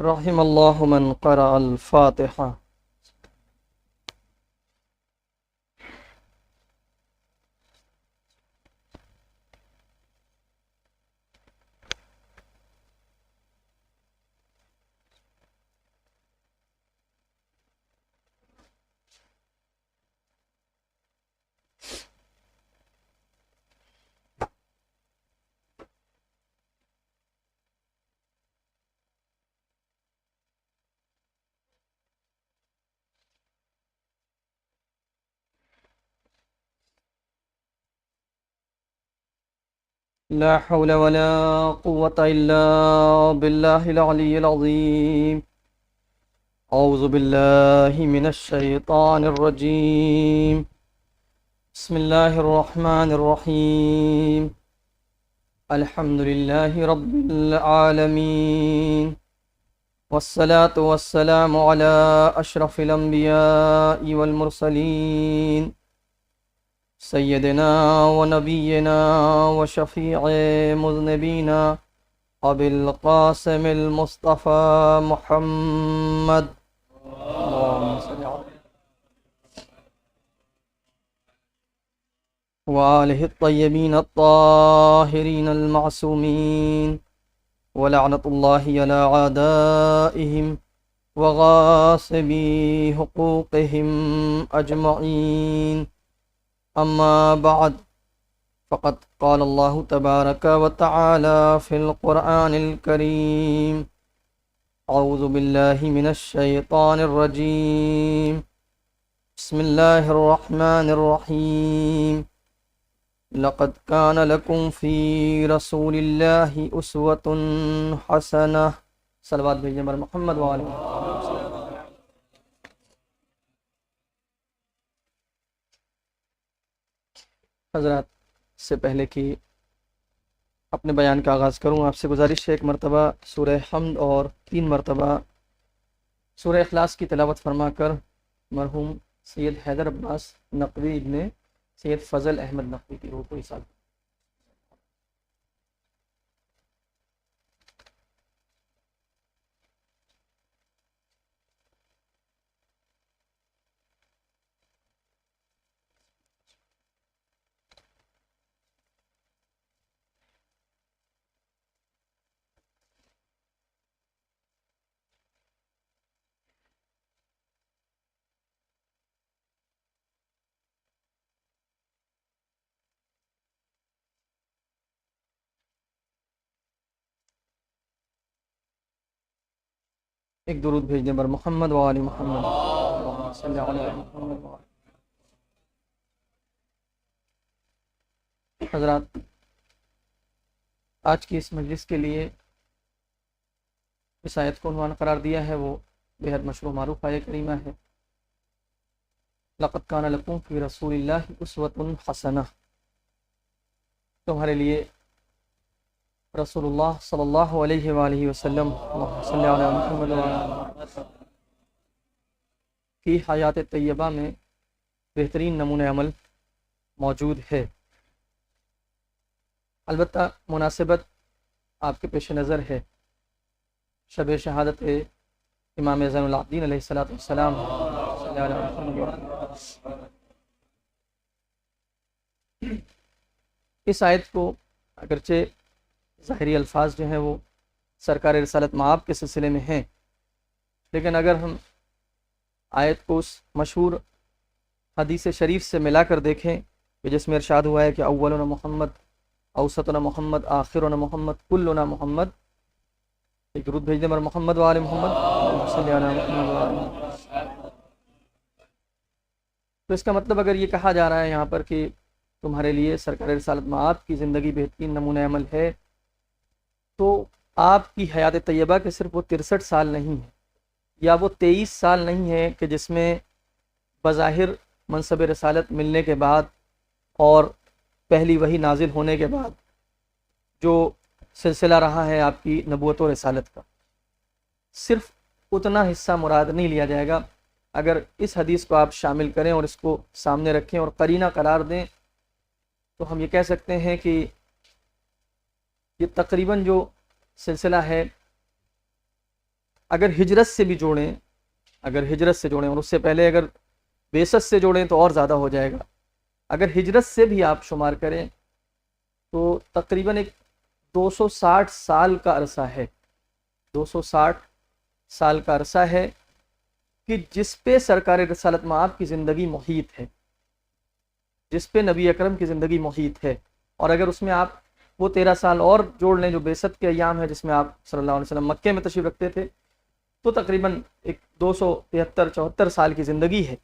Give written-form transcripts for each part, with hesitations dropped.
رحم اللہ من قرأ الفاتحہ۔ لا حول ولا قوة إلا بالله العلي العظيم۔ أعوذ بالله من الشيطان الرجيم، بسم الله الرحمن الرحيم، الحمد لله رب العالمين، والصلاة والسلام على أشرف الأنبياء والمرسلين، سيدنا ونبينا وشفيع مذنبينا أبي القاسم المصطفى محمد، اللهم صل على وآله الطيبين الطاهرين المعصومين، ولعنة الله على أعدائهم وغاصبي حقوقهم أجمعين، أما بعد، فقد قال الله تبارك وتعالى في القرآن الكريم: أعوذ بالله من الشيطان الرجيم، بسم الله الرحمن الرحيم، لقد كان لكم في رسول الله أسوة حسنة۔ صلوات بھیجیں بر محمد وآلہ محمد۔ حضرات، سے پہلے کہ اپنے بیان کا آغاز کروں، آپ سے گزارش ہے ایک مرتبہ سورہ حمد اور 3 مرتبہ سورہ اخلاص کی تلاوت فرما کر مرحوم سید حیدر عباس نقوی ابن سید فضل احمد نقوی کی روح کو ایصال۔ ایک درود بھیج دیں بر محمد وآل محمد، اللہم صلی علی محمد وآل۔ حضرات، آج کی اس مجلس کے لیے اس آیت کو عنوان قرار دیا ہے، وہ بہت مشہور معروف آیت کریمہ ہے: لقد کان لکم فی رسول اللہ اسوۃ حسنہ۔ تمہارے لیے رسول اللہ صلی اللہ علیہ وآلہ وسلم اللہم صلی علی محمد وآلہ کی حیات طیبہ میں بہترین نمونہ عمل موجود ہے۔ البتہ مناسبت آپ کے پیش نظر ہے شب شہادت امام زین العابدین علیہ السلام صلی اللہ علیہ وسلم۔ اس آیت کو اگرچہ ظاہری الفاظ جو ہیں وہ سرکار رسالت مآب کے سلسلے میں ہیں، لیکن اگر ہم آیت کو اس مشہور حدیث شریف سے ملا کر دیکھیں کہ جس میں ارشاد ہوا ہے کہ اولنا محمد، اوسطنا محمد، آخرنا محمد، کلنا محمد، ایک درود بھیج دیں بر محمد وآل محمد صلی اللہ علیہ وسلم۔ تو اس کا مطلب اگر یہ کہا جا رہا ہے یہاں پر کہ تمہارے لیے سرکار رسالت مآب کی زندگی بہترین نمونہ عمل ہے، تو آپ کی حیات طیبہ کے صرف وہ 63 سال نہیں ہیں یا وہ 23 سال نہیں ہیں کہ جس میں بظاہر منصب رسالت ملنے کے بعد اور پہلی وحی نازل ہونے کے بعد جو سلسلہ رہا ہے آپ کی نبوت و رسالت کا، صرف اتنا حصہ مراد نہیں لیا جائے گا۔ اگر اس حدیث کو آپ شامل کریں اور اس کو سامنے رکھیں اور قرینہ قرار دیں تو ہم یہ کہہ سکتے ہیں کہ یہ تقریباً جو سلسلہ ہے اگر ہجرت سے بھی جوڑیں، اور اس سے پہلے اگر بعثت سے جوڑیں تو اور زیادہ ہو جائے گا، اگر ہجرت سے بھی آپ شمار کریں تو تقریباً ایک 260 سال کا عرصہ ہے، 260 سال کا عرصہ ہے کہ جس پہ سرکار رسالت مآب کی زندگی محیط ہے، جس پہ نبی اکرم کی زندگی محیط ہے. اور اگر اس میں آپ وہ 13 سال اور جوڑ لیں جو بعثت کے ایام ہے، جس میں آپ صلی اللہ علیہ وسلم مکے میں تشریف رکھتے تھے، تو تقریباً ایک 273-74 سال کی زندگی ہے.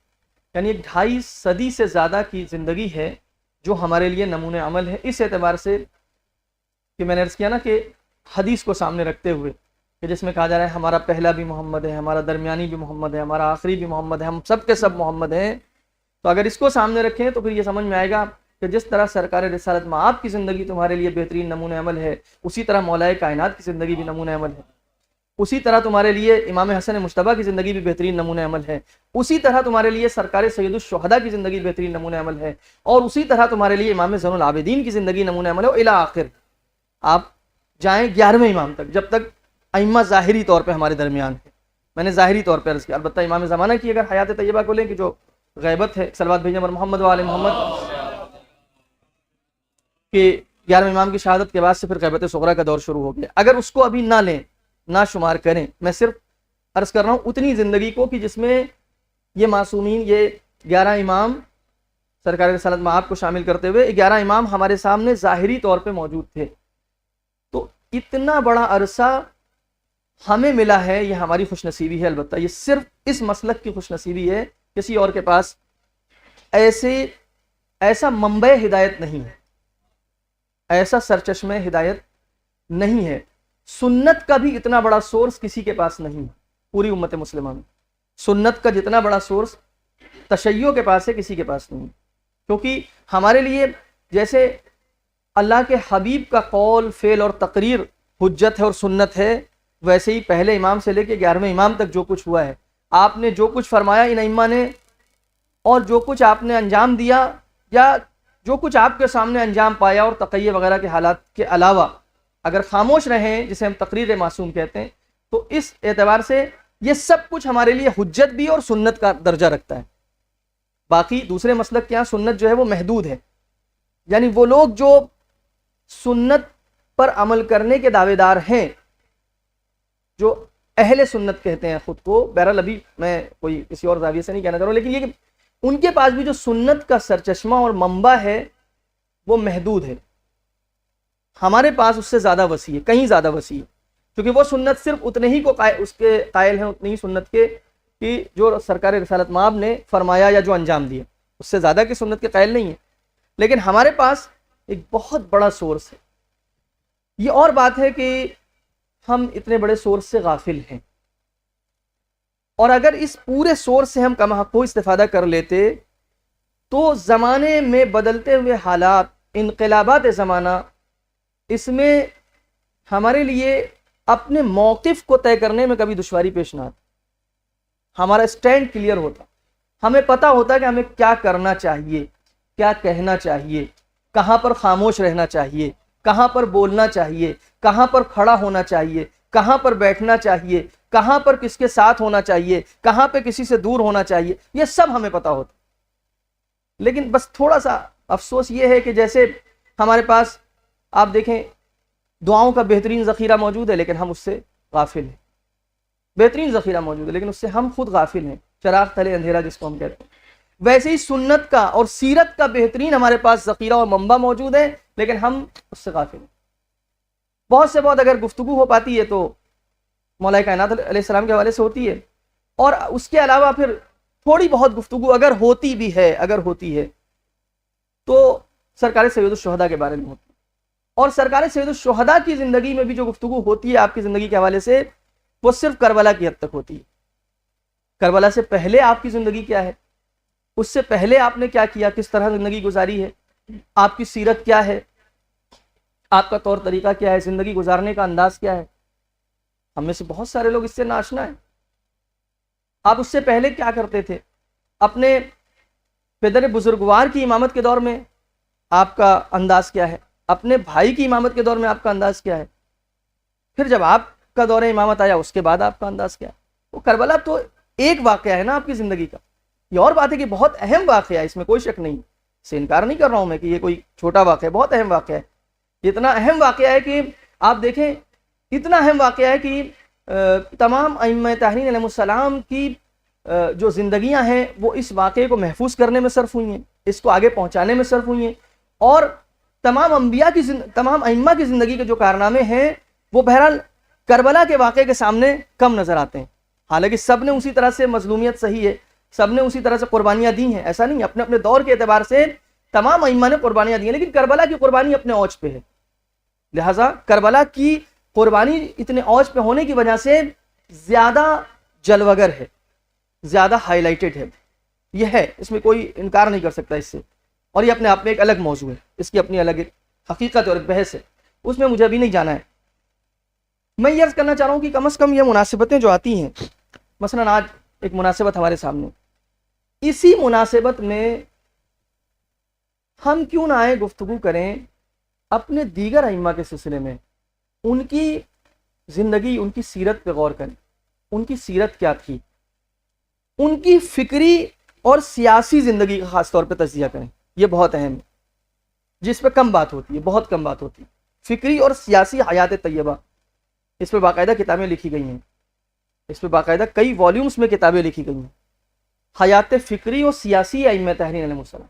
یعنی ایک 2.5 صدی سے زیادہ کی زندگی ہے جو ہمارے لیے نمونہ عمل ہے، اس اعتبار سے کہ میں نے عرض کیا نا کہ حدیث کو سامنے رکھتے ہوئے کہ جس میں کہا جا رہا ہے ہمارا پہلا بھی محمد ہے، ہمارا درمیانی بھی محمد ہے، ہمارا آخری بھی محمد ہے، ہم سب کے سب محمد ہیں. تو اگر اس کو سامنے رکھیں تو پھر یہ سمجھ میں آئے گا کہ جس طرح سرکار رسالت مآب کی زندگی تمہارے لیے بہترین نمونہ عمل ہے، اسی طرح مولا کائنات کی زندگی بھی نمونہ عمل ہے. اسی طرح تمہارے لیے امام حسن مجتبیٰ کی زندگی بھی بہترین نمونہ عمل ہے. اسی طرح تمہارے لیے سرکار سید الشہداء کی زندگی بہترین نمونہ عمل ہے. اور اسی طرح تمہارے لیے امام زین العابدین کی زندگی نمونہ عمل ہے. الی آخر آپ جائیں 11ویں امام تک، جب تک ائمہ ظاہری طور پہ ہمارے درمیان ہے. میں نے ظاہری طور پہ عرض کیا، البتہ امام زمانہ کی اگر حیات طیبہ کو لیں کہ جو غیبت ہے، صلوات بھیجیں پر محمد و آل محمد، کہ 11ویں امام کی شہادت کے بعد سے پھر غیبت صغریٰ کا دور شروع ہو گیا. اگر اس کو ابھی نہ لیں، نہ شمار کریں، میں صرف عرض کر رہا ہوں اتنی زندگی کو کہ جس میں یہ معصومین، یہ 11 امام سرکار رسالت مآب کو شامل کرتے ہوئے 11 امام ہمارے سامنے ظاہری طور پہ موجود تھے. تو اتنا بڑا عرصہ ہمیں ملا ہے، یہ ہماری خوش نصیبی ہے. البتہ یہ صرف اس مسلک کی خوش نصیبی ہے، کسی اور کے پاس ایسا منبع ہدایت نہیں ہے، ایسا سرچشمہ ہدایت نہیں ہے. سنت کا بھی اتنا بڑا سورس کسی کے پاس نہیں ہے پوری امت مسلمہ میں. سنت کا جتنا بڑا سورس تشیع کے پاس ہے، کسی کے پاس نہیں. کیونکہ ہمارے لیے جیسے اللہ کے حبیب کا قول، فعل اور تقریر حجت ہے اور سنت ہے، ویسے ہی پہلے امام سے لے کے 11ویں امام تک جو کچھ ہوا ہے، آپ نے جو کچھ فرمایا ان ائمہ نے، اور جو کچھ آپ نے انجام دیا یا جو کچھ آپ کے سامنے انجام پایا اور تقیہ وغیرہ کے حالات کے علاوہ اگر خاموش رہیں، جسے ہم تقریر معصوم کہتے ہیں، تو اس اعتبار سے یہ سب کچھ ہمارے لیے حجت بھی اور سنت کا درجہ رکھتا ہے. باقی دوسرے مسلک کے یہاں سنت جو ہے وہ محدود ہے. یعنی وہ لوگ جو سنت پر عمل کرنے کے دعوے دار ہیں، جو اہل سنت کہتے ہیں خود کو، بہرحال ابھی میں کوئی کسی اور زاویے سے نہیں کہنا چاہ رہا ہوں، لیکن یہ کہ ان کے پاس بھی جو سنت کا سرچشمہ اور منبع ہے وہ محدود ہے. ہمارے پاس اس سے زیادہ وسیع ہے، کہیں زیادہ وسیع ہے، کیونکہ وہ سنت صرف اتنے ہی کو اس کے قائل ہیں، اتنی ہی سنت کے کہ جو سرکار رسالت مآب نے فرمایا یا جو انجام دیا، اس سے زیادہ کی سنت کے قائل نہیں ہیں. لیکن ہمارے پاس ایک بہت بڑا سورس ہے. یہ اور بات ہے کہ ہم اتنے بڑے سورس سے غافل ہیں، اور اگر اس پورے سورس سے ہم کم حق کو استفادہ کر لیتے تو زمانے میں بدلتے ہوئے حالات، انقلابات زمانہ، اس میں ہمارے لیے اپنے موقف کو طے کرنے میں کبھی دشواری پیش نہ آتی. ہمارا سٹینڈ کلیئر ہوتا، ہمیں پتہ ہوتا کہ ہمیں کیا کرنا چاہیے، کیا کہنا چاہیے، کہاں پر خاموش رہنا چاہیے، کہاں پر بولنا چاہیے، کہاں پر کھڑا ہونا چاہیے، کہاں پر بیٹھنا چاہیے، کہاں پر کس کے ساتھ ہونا چاہیے، کہاں پہ کسی سے دور ہونا چاہیے. یہ سب ہمیں پتہ ہوتا. لیکن بس تھوڑا سا افسوس یہ ہے کہ جیسے ہمارے پاس آپ دیکھیں دعاؤں کا بہترین ذخیرہ موجود ہے، لیکن ہم اس سے غافل ہیں. بہترین ذخیرہ موجود ہے لیکن اس سے ہم خود غافل ہیں. چراغ تلے اندھیرا جس کو ہم کہتے ہیں. ویسے ہی سنت کا اور سیرت کا بہترین ہمارے پاس ذخیرہ اور منبع موجود ہے، لیکن ہم اس سے غافل ہیں. بہت سے بہت اگر گفتگو ہو پاتی ہے تو مولا کائنات علیہ السلام کے حوالے سے ہوتی ہے، اور اس کے علاوہ پھر تھوڑی بہت گفتگو اگر ہوتی بھی ہے تو سرکار سید الشہداء کے بارے میں ہوتی ہے. اور سرکار سید الشہداء کی زندگی میں بھی جو گفتگو ہوتی ہے آپ کی زندگی کے حوالے سے، وہ صرف کربلا کی حد تک ہوتی ہے. کربلا سے پہلے آپ کی زندگی کیا ہے، اس سے پہلے آپ نے کیا کیا، کس طرح زندگی گزاری ہے، آپ کی سیرت کیا ہے، آپ کا طور طریقہ کیا ہے، زندگی گزارنے کا انداز کیا ہے. ہم میں سے بہت سارے لوگ اس سے ناشنا ہیں. آپ اس سے پہلے کیا کرتے تھے، اپنے پدر بزرگوار کی امامت کے دور میں آپ کا انداز کیا ہے، اپنے بھائی کی امامت کے دور میں آپ کا انداز کیا ہے. پھر جب آپ کا دور امامت آیا اس کے بعد آپ کا انداز کیا ہے؟ وہ کربلا تو ایک واقعہ ہے نا آپ کی زندگی کا. یہ اور بات ہے کہ بہت اہم واقعہ ہے, اس میں کوئی شک نہیں, اس سے انکار نہیں کر رہا ہوں میں کہ یہ کوئی چھوٹا واقعہ ہے, بہت اہم واقعہ ہے. اتنا اہم واقعہ ہے کہ آپ دیکھیں, اتنا اہم واقعہ ہے کہ تمام ائمہ طاہرین علیہ السلام کی جو زندگیاں ہیں وہ اس واقعے کو محفوظ کرنے میں صرف ہوئی ہیں, اس کو آگے پہنچانے میں صرف ہوئی ہیں, اور تمام انبیاء کی تمام ائمہ کی زندگی کے جو کارنامے ہیں وہ بہرحال کربلا کے واقعے کے سامنے کم نظر آتے ہیں. حالانکہ سب نے اسی طرح سے مظلومیت سہی ہے, سب نے اسی طرح سے قربانیاں دی ہیں, ایسا نہیں, اپنے اپنے دور کے اعتبار سے تمام ائمہ نے قربانیاں دی ہیں, لیکن کربلا کی قربانی اپنے اوج پہ ہے. لہٰذا کربلا کی قربانی اتنے اوج پہ ہونے کی وجہ سے زیادہ جلوگر ہے, زیادہ ہائی لائٹڈ ہے. یہ ہے, اس میں کوئی انکار نہیں کر سکتا اس سے, اور یہ اپنے آپ میں ایک الگ موضوع ہے, اس کی اپنی الگ ایک حقیقت اور ایک بحث ہے, اس میں مجھے ابھی نہیں جانا ہے. میں یہ عرض کرنا چاہ رہا ہوں کہ کم از کم یہ مناسبتیں جو آتی ہیں, مثلا آج ایک مناسبت ہمارے سامنے, اسی مناسبت میں ہم کیوں نہ آئے گفتگو کریں اپنے دیگر ائمہ کے سلسلے میں, ان کی زندگی, ان کی سیرت پہ غور کریں, ان کی سیرت کیا تھی, ان کی فکری اور سیاسی زندگی کا خاص طور پہ تجزیہ کریں. یہ بہت اہم ہے, جس پہ کم بات ہوتی ہے, بہت کم بات ہوتی ہے. فکری اور سیاسی حیات طیبہ, اس پہ باقاعدہ کتابیں لکھی گئی ہیں, اس پہ باقاعدہ کئی والیومز میں کتابیں لکھی گئی ہیں. حیات فکری اور سیاسی ائمہ طاہرین علیہ السلام,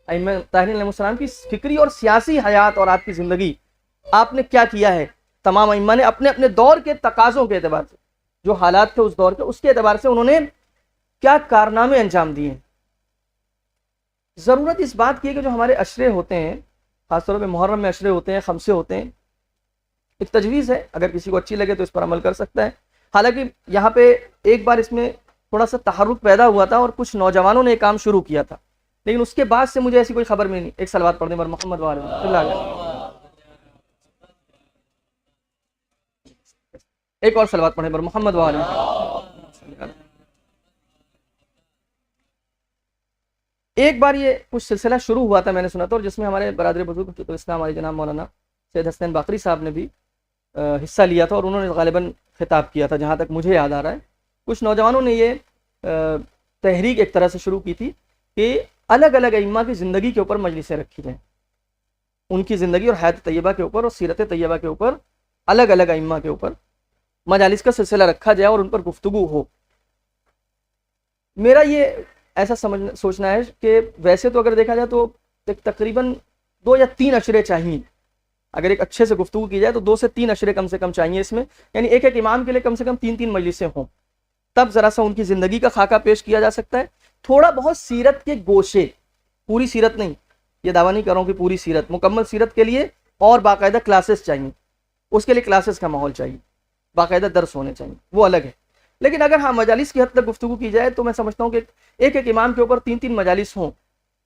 ائمہ طاہرین علیہ السلام کی فکری اور سیاسی حیات اور آپ کی زندگی, آپ نے کیا کیا ہے. تمام ائمہ نے اپنے اپنے دور کے تقاضوں کے اعتبار سے, جو حالات تھے اس دور کے, اس کے اعتبار سے انہوں نے کیا کارنامے انجام دیے ہیں. ضرورت اس بات کی ہے کہ جو ہمارے عشرے ہوتے ہیں, خاص طور پہ محرم میں عشرے ہوتے ہیں, خمسے ہوتے ہیں, ایک تجویز ہے, اگر کسی کو اچھی لگے تو اس پر عمل کر سکتا ہے. حالانکہ یہاں پہ ایک بار اس میں تھوڑا سا تحرک پیدا ہوا تھا اور کچھ نوجوانوں نے یہ کام شروع کیا تھا, لیکن اس کے بعد سے مجھے ایسی کوئی خبر نہیں. ایک صلوات پڑھنے پر محمد ایک اور صلوات پڑھنے پر محمد ایک بار یہ کچھ سلسلہ شروع ہوا تھا, میں نے سنا تھا, اور جس میں ہمارے برادر بزرگ فقہ الاسلام علی جناب مولانا سید حسین باقری صاحب نے بھی حصہ لیا تھا, اور انہوں نے غالباً خطاب کیا تھا, جہاں تک مجھے یاد آ رہا ہے. کچھ نوجوانوں نے یہ تحریک ایک طرح سے شروع کی تھی کہ الگ الگ ائمہ کی زندگی کے اوپر مجلسیں رکھی جائیں, ان کی زندگی اور حیات طیبہ کے اوپر اور سیرت طیبہ کے اوپر الگ الگ ائمہ کے اوپر مجالس کا سلسلہ رکھا جائے اور ان پر گفتگو ہو. میرا یہ ایسا سوچنا ہے کہ ویسے تو اگر دیکھا جائے تو تقریباً 2 یا 3 عشرے چاہیے, اگر ایک اچھے سے گفتگو کی جائے تو 2 سے 3 عشرے کم سے کم چاہیے اس میں, یعنی ایک ایک امام کے لیے کم سے کم 3 مجلسیں ہوں, تب ذرا سا ان کی زندگی کا خاکہ پیش کیا جا سکتا ہے. تھوڑا بہت سیرت کے گوشے, پوری سیرت نہیں, یہ دعویٰ نہیں کر رہا ہوں کہ پوری سیرت, مکمل سیرت کے لیے اور باقاعدہ کلاسز چاہیے, اس کے لیے کلاسز کا ماحول چاہیے, باقاعدہ درس ہونے چاہیے, وہ الگ ہے. لیکن اگر ہاں مجالس کی حد تک گفتگو کی جائے تو میں سمجھتا ہوں کہ ایک ایک امام کے اوپر 3 مجالس ہوں,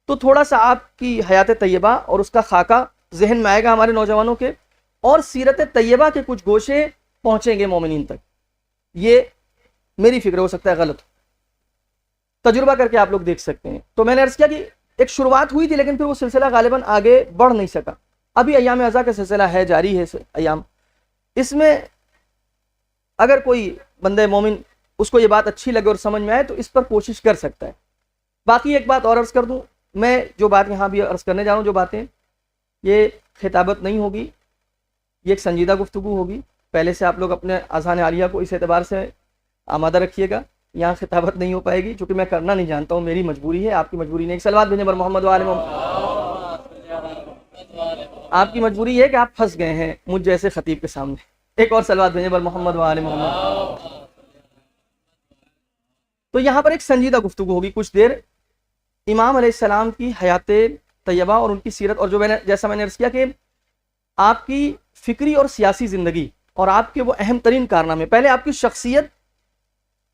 تو تھوڑا سا آپ کی حیات طیبہ اور اس کا خاکہ ذہن میں آئے گا ہمارے نوجوانوں کے, اور سیرت طیبہ کے کچھ گوشے پہنچیں گے مومنین تک. یہ میری فکر, ہو سکتا ہے غلط, تجربہ کر کے آپ لوگ دیکھ سکتے ہیں. تو میں نے عرض کیا کہ ایک شروعات ہوئی تھی, لیکن پھر وہ سلسلہ غالباً آگے بڑھ نہیں سکا. ابھی ایام عزا کا سلسلہ ہے, جاری ہے ایام, اس میں اگر کوئی بندہ مومن اس کو یہ بات اچھی لگے اور سمجھ میں آئے تو اس پر کوشش کر سکتا ہے. باقی ایک بات اور عرض کر دوں, میں جو بات یہاں بھی عرض کرنے جا رہا ہوں, جو باتیں, یہ خطابت نہیں ہوگی, یہ ایک سنجیدہ گفتگو ہوگی. پہلے سے آپ لوگ اپنے اذہان عالیہ کو اس اعتبار سے آمادہ رکھیے گا, یہاں خطابت نہیں ہو پائے گی, چونکہ میں کرنا نہیں جانتا ہوں, میری مجبوری ہے, آپ کی مجبوری نہیں. ایک صلوات بھیجنے پر محمد آپ کی مجبوری یہ ہے کہ آپ پھنس گئے ہیں مجھ جیسے خطیب کے سامنے. ایک اور صلوات بھیجنے پر محمد محمد. تو یہاں پر ایک سنجیدہ گفتگو ہوگی کچھ دیر امام علیہ السلام کی حیات طیبہ اور ان کی سیرت, اور جو جیسا میں نے عرض کیا کہ آپ کی فکری اور سیاسی زندگی اور آپ کے وہ اہم ترین کارنامے, پہلے آپ کی شخصیت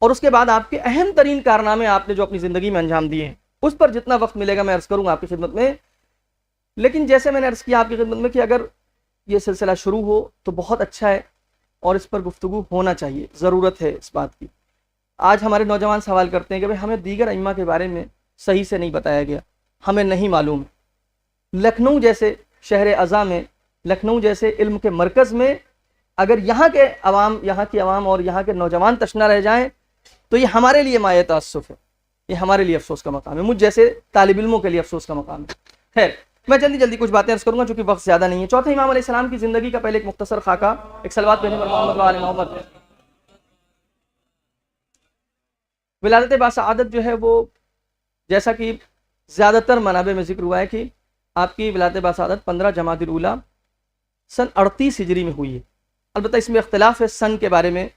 اور اس کے بعد آپ کے اہم ترین کارنامے آپ نے جو اپنی زندگی میں انجام دیے ہیں, اس پر جتنا وقت ملے گا میں عرض کروں گا آپ کی خدمت میں. لیکن جیسے میں نے عرض کیا آپ کی خدمت میں کہ اگر یہ سلسلہ شروع ہو تو بہت اچھا ہے, اور اس پر گفتگو ہونا چاہیے, ضرورت ہے اس بات کی. آج ہمارے نوجوان سوال کرتے ہیں کہ بھئی ہمیں دیگر ائمہ کے بارے میں صحیح سے نہیں بتایا گیا, ہمیں نہیں معلوم. لکھنؤ جیسے شہر عزا میں, لکھنؤ جیسے علم کے مرکز میں اگر یہاں کے عوام، یہاں کی عوام اور یہاں کے نوجوان تشنا رہ جائیں تو یہ ہمارے لیے مایہ تاسف ہے، یہ ہمارے لیے افسوس کا مقام ہے، مجھ جیسے طالب علموں کے لیے افسوس کا مقام ہے۔ خیر، میں جلدی کچھ باتیں عرض کروں گا چونکہ وقت زیادہ نہیں ہے۔ چوتھے امام علیہ السلام کی زندگی کا پہلے ایک مختصر خاکہ، ایک صلوات پڑھنے پر محمد و آل محمد۔ ولادت باسعادت جو ہے وہ جیسا کہ زیادہ تر منابع میں ذکر ہوا ہے کہ آپ کی ولادت باسعادت 15 جمادی الاولیٰ سن 38 ہجری میں ہوئی ہے۔ البتہ اس میں اختلاف ہے سن کے بارے میں،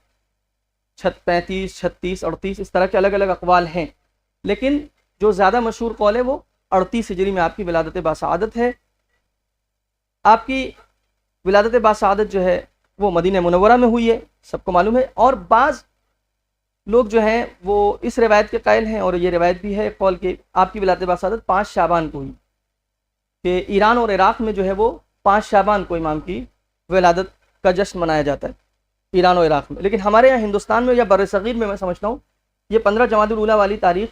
35، 36، 38 اس طرح کے الگ الگ اقوال ہیں، لیکن جو زیادہ مشہور قول ہے وہ 38 ہجری میں آپ کی ولادت باسعادت ہے۔ آپ کی ولادت باسعادت جو ہے وہ مدینہ منورہ میں ہوئی ہے، سب کو معلوم ہے، اور بعض لوگ جو ہیں وہ اس روایت کے قائل ہیں، اور یہ روایت بھی ہے قول کہ آپ کی ولادت باسعادت 5 شعبان کو ہوئی، کہ ایران اور عراق میں جو ہے وہ 5 شعبان کو امام کی ولادت کا جشن منایا جاتا ہے، ایران اور عراق میں، لیکن ہمارے یہاں ہندوستان میں یا بر صغیر میں سمجھتا ہوں یہ 15 جمادی الاولیٰ والی تاریخ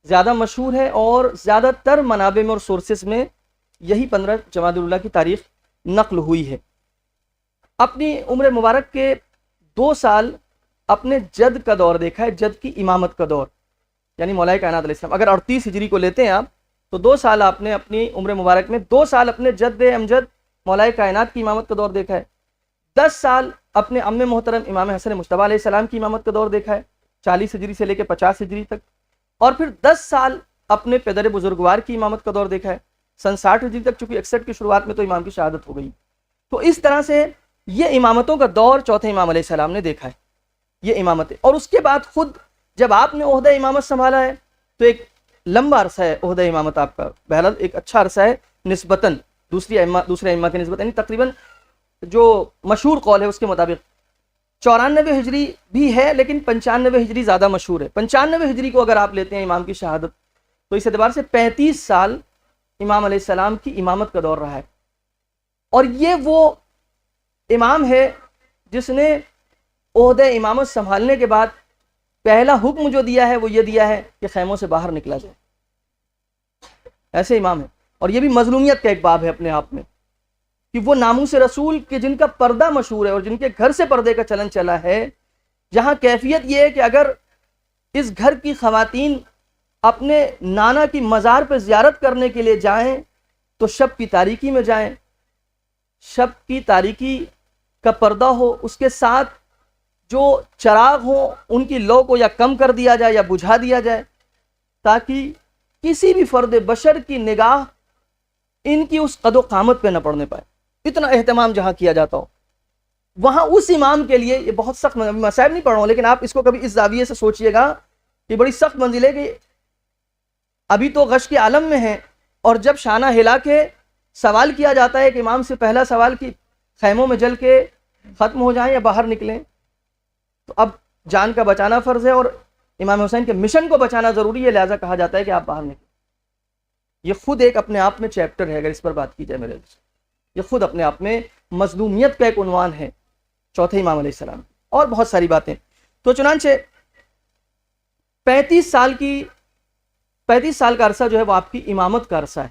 زیادہ مشہور ہے، اور زیادہ تر منابع میں اور سورسز میں یہی 15 جمادی الاولیٰ کی تاریخ نقل ہوئی ہے۔ اپنی عمر مبارک کے 2 سال اپنے جد کا دور دیکھا ہے، جد کی امامت کا دور، یعنی مولا کائنات علیہ السلام۔ اگر 38 ہجری کو لیتے ہیں آپ تو 2 سال آپ نے اپنی عمر مبارک میں 2 سال اپنے جد امجد مولا کائنات کی امامت کا دور دیکھا ہے، 10 سال اپنے ام محترم امام حسن مجتبیٰ علیہ السلام کی امامت کا دور دیکھا ہے 40 ہجری سے لے کے 50 ہجری تک، اور پھر 10 سال اپنے پدر بزرگوار کی امامت کا دور دیکھا ہے سن 60 ہجری تک، چونکہ 61 کی شروعات میں تو امام کی شہادت ہو گئی۔ تو اس طرح سے یہ امامتوں کا دور چوتھے امام علیہ السلام نے دیکھا ہے، یہ امامت ہے۔ اور اس کے بعد خود جب آپ نے عہدہ امامت سنبھالا ہے تو ایک لمبا عرصہ ہے عہدہ امامت آپ کا، بہرحال ایک اچھا عرصہ ہے نسبتاً دوسرے ائمہ کے نسبت، یعنی تقریباً جو مشہور قول ہے اس کے مطابق 94 ہجری بھی ہے، لیکن 95 ہجری زیادہ مشہور ہے۔ 95 ہجری کو اگر آپ لیتے ہیں امام کی شہادت تو اس اعتبار سے 35 سال امام علیہ السلام کی امامت کا دور رہا ہے، اور یہ وہ امام ہے جس نے عہدہ امامت سنبھالنے کے بعد پہلا حکم جو دیا ہے وہ یہ دیا ہے کہ خیموں سے باہر نکلا جائے، ایسے امام ہے۔ اور یہ بھی مظلومیت کا ایک باب ہے اپنے آپ میں کہ وہ ناموس رسول کے جن کا پردہ مشہور ہے اور جن کے گھر سے پردے کا چلن چلا ہے، جہاں کیفیت یہ ہے کہ اگر اس گھر کی خواتین اپنے نانا کی مزار پہ زیارت کرنے کے لیے جائیں تو شب کی تاریکی میں جائیں، شب کی تاریکی کا پردہ ہو، اس کے ساتھ جو چراغ ہوں ان کی لو کو یا کم کر دیا جائے یا بجھا دیا جائے، تاکہ کسی بھی فرد بشر کی نگاہ ان کی اس قد و قامت پہ نہ پڑنے پائے، اتنا اہتمام جہاں کیا جاتا ہو۔ وہاں اس امام کے لیے یہ بہت سخت، مسائب نہیں پڑھ رہا ہوں لیکن آپ اس کو کبھی اس زاویے سے سوچئے گا کہ بڑی سخت منزل ہے کہ ابھی تو غش کے عالم میں ہیں، اور جب شانہ ہلا کے سوال کیا جاتا ہے کہ امام سے پہلا سوال کہ خیموں میں جل کے ختم ہو جائیں یا باہر نکلیں، تو اب جان کا بچانا فرض ہے اور امام حسین کے مشن کو بچانا ضروری ہے، لہذا کہا جاتا ہے کہ آپ باہر نکلیں۔ یہ خود ایک اپنے آپ میں چیپٹر ہے، اگر اس پر بات کی جائے میرے سے، یہ خود اپنے آپ میں مظلومیت کا ایک عنوان ہے چوتھے امام علیہ السلام، اور بہت ساری باتیں۔ تو چنانچہ 35 سال کا عرصہ جو ہے وہ آپ کی امامت کا عرصہ ہے،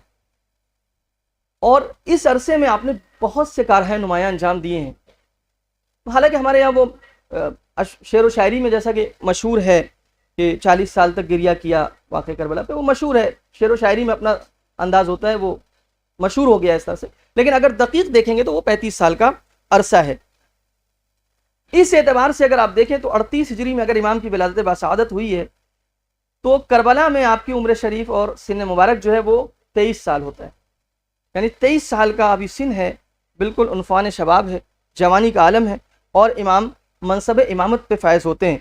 اور اس عرصے میں آپ نے بہت سے کارہائے نمایاں انجام دیے ہیں۔ حالانکہ ہمارے یہاں وہ شعر و شاعری میں جیسا کہ مشہور ہے کہ 40 سال تک گریہ کیا واقع کربلا پہ، وہ مشہور ہے، شعر و شاعری میں اپنا انداز ہوتا ہے، وہ مشہور ہو گیا اس طرح سے، لیکن اگر دقیق دیکھیں گے تو وہ 35 سال کا عرصہ ہے۔ اس اعتبار سے اگر آپ دیکھیں تو 38 ہجری میں اگر امام کی ولادت باسعادت ہوئی ہے تو کربلا میں آپ کی عمر شریف اور سن مبارک جو ہے وہ 23 سال ہوتا ہے، یعنی 23 سال کا ابھی سن ہے، بالکل عنفوان شباب ہے، جوانی کا عالم ہے، اور امام منصب امامت پہ فائز ہوتے ہیں۔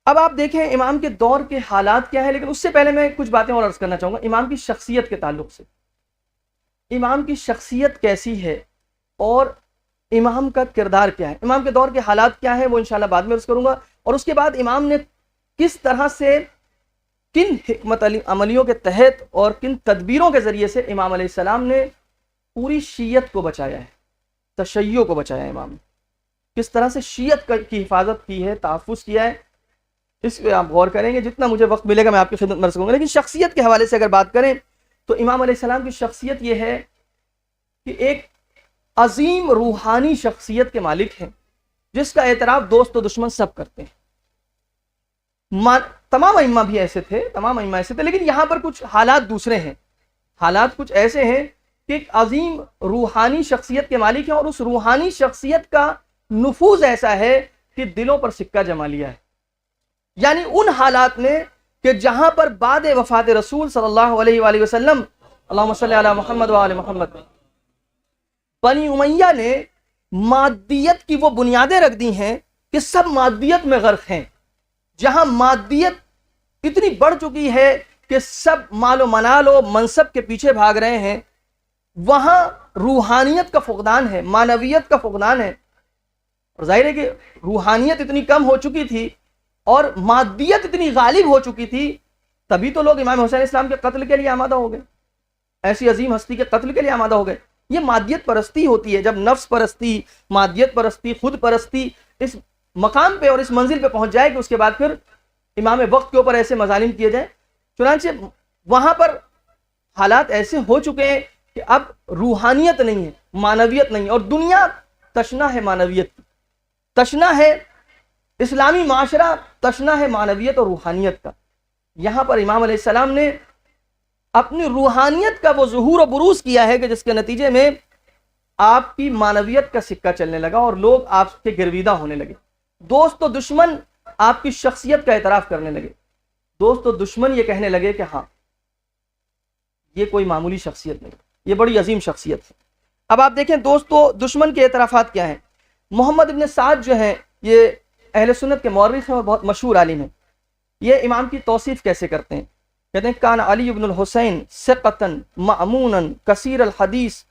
اب آپ دیکھیں امام کے دور کے حالات کیا ہے، لیکن اس سے پہلے میں کچھ باتیں اور عرض کرنا چاہوں گا امام کی شخصیت کے تعلق سے۔ امام کی شخصیت کیسی ہے اور امام کا کردار کیا ہے، امام کے دور کے حالات کیا ہیں، وہ انشاءاللہ بعد میں عرض کروں گا، اور اس کے بعد امام نے کس طرح سے کن حکمت عملیوں کے تحت اور کن تدبیروں کے ذریعے سے امام علیہ السلام نے پوری شیعت کو بچایا ہے، تشیع کو بچایا ہے، امام نے کس طرح سے شیعت کی حفاظت کی ہے، تحفظ کیا ہے، اس پہ آپ غور کریں گے، جتنا مجھے وقت ملے گا میں آپ کی خدمت میں عرض کروں گا۔ لیکن شخصیت کے حوالے سے اگر بات کریں تو امام علیہ السلام کی شخصیت یہ ہے کہ ایک عظیم روحانی شخصیت کے مالک ہیں، جس کا اعتراف دوست و دشمن سب کرتے ہیں۔ تمام ائمہ بھی ایسے تھے، لیکن یہاں پر کچھ حالات دوسرے ہیں، حالات کچھ ایسے ہیں کہ ایک عظیم روحانی شخصیت کے مالک ہیں، اور اس روحانی شخصیت کا نفوذ ایسا ہے کہ دلوں پر سکہ جما لیا ہے۔ یعنی ان حالات میں کہ جہاں پر بعد وفات رسول صلی اللہ علیہ وآلہ وسلم، اللہم صلی علی محمد وآل محمد، بنی امیہ نے مادیت کی وہ بنیادیں رکھ دی ہیں کہ سب مادیت میں غرق ہیں، جہاں مادیت اتنی بڑھ چکی ہے کہ سب مال و منال و منصب کے پیچھے بھاگ رہے ہیں، وہاں روحانیت کا فقدان ہے، معنویت کا فقدان ہے۔ اور ظاہر ہے کہ روحانیت اتنی کم ہو چکی تھی اور مادیت اتنی غالب ہو چکی تھی، تبھی تو لوگ امام حسین اسلام کے قتل کے لیے آمادہ ہو گئے، ایسی عظیم ہستی کے قتل کے لیے آمادہ ہو گئے۔ یہ مادیت پرستی ہوتی ہے، جب نفس پرستی، مادیت پرستی، خود پرستی اس مقام پہ اور اس منزل پہ پہنچ جائے کہ اس کے بعد پھر امام وقت کے اوپر ایسے مظالم کیے جائیں۔ چنانچہ وہاں پر حالات ایسے ہو چکے ہیں کہ اب روحانیت نہیں ہے، معنویت نہیں ہے، اور دنیا تشنا ہے معنویت کی، تشنا ہے اسلامی معاشرہ، تشنا ہے معنویت اور روحانیت کا۔ یہاں پر امام علیہ السلام نے اپنی روحانیت کا وہ ظہور و بروز کیا ہے کہ جس کے نتیجے میں آپ کی معنویت کا سکہ چلنے لگا اور لوگ آپ کے گرویدہ ہونے لگے۔ دوست و دشمن آپ کی شخصیت کا اعتراف کرنے لگے، دوست و دشمن یہ کہنے لگے کہ ہاں یہ کوئی معمولی شخصیت نہیں، یہ بڑی عظیم شخصیت ہے۔ اب آپ دیکھیں دوست و دشمن کے اعترافات کیا ہیں۔ محمد ابن سعد جو ہیں، یہ اہل سنت کے مورخ ہیں اور بہت مشہور عالم ہیں۔ یہ امام کی توصیف کیسے کرتے ہیں؟ کہتے ہیں کان علی بن الحسین ثقۃ مأمونا کثیر الحدیث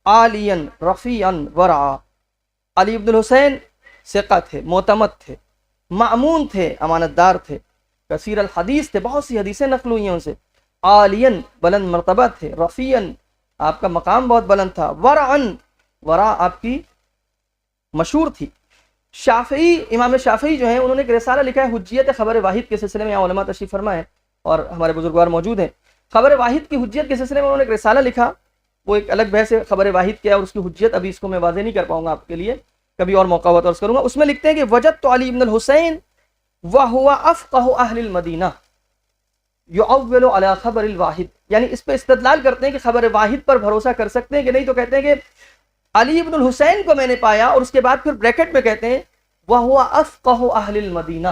عالیا رفیعا ورعا۔ علی بن الحسین ثقہ تھے، معتمد تھے، مأمون تھے، امانت دار تھے، کثیر الحدیث تھے، بہت سی حدیثیں نقل ہوئی ہیں ان سے، عالیا بلند مرتبہ تھے، رفیعا آپ کا مقام بہت بلند تھا، ورعا ورع آپ کی مشہور تھی۔ شافعی، امام شافعی جو ہیں، انہوں نے ایک رسالہ لکھا ہے حجیت خبر واحد کے سلسلے میں، یہاں علماء تشریف فرما ہے اور ہمارے بزرگوار موجود ہیں۔ خبر واحد کی حجیت کے سلسلے میں انہوں نے ایک رسالہ لکھا، وہ ایک الگ بحث ہے خبر واحد کیا اور اس کی حجیت، ابھی اس کو میں واضح نہیں کر پاؤں گا آپ کے لیے، کبھی اور موقع ہوا تو عرض کروں گا۔ اس میں لکھتے ہیں کہ وجدت علی بن الحسین وہو افقہ اہل المدینہ یعول علی خبر الواحد، یعنی اس پہ استدلال کرتے ہیں کہ خبر واحد پر بھروسہ کر سکتے ہیں کہ نہیں، تو کہتے ہیں کہ علی بن الحسین کو میں نے پایا، اور اس کے بعد پھر بریکٹ میں کہتے ہیں وہو افقہ اہل المدینہ،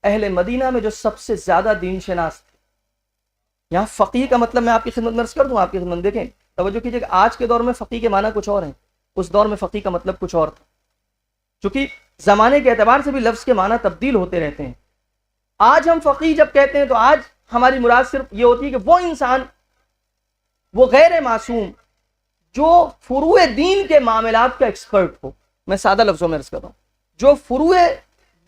اہل مدینہ میں جو سب سے زیادہ دین شناس تھے۔ یہاں فقیہ کا مطلب میں آپ کی خدمت میں عرض کر دوں، آپ کی خدمت دیکھیں، توجہ کیجئے کہ آج کے دور میں فقیہ کے معنی کچھ اور ہیں، اس دور میں فقیہ کا مطلب کچھ اور تھا، چونکہ زمانے کے اعتبار سے بھی لفظ کے معنی تبدیل ہوتے رہتے ہیں۔ آج ہم فقیہ جب کہتے ہیں تو آج ہماری مراد صرف یہ ہوتی ہے کہ وہ انسان، وہ غیر معصوم جو فروع دین کے معاملات کا ایکسپرٹ ہو۔ میں سادہ لفظوں میں عرض کرتا ہوں، جو فروع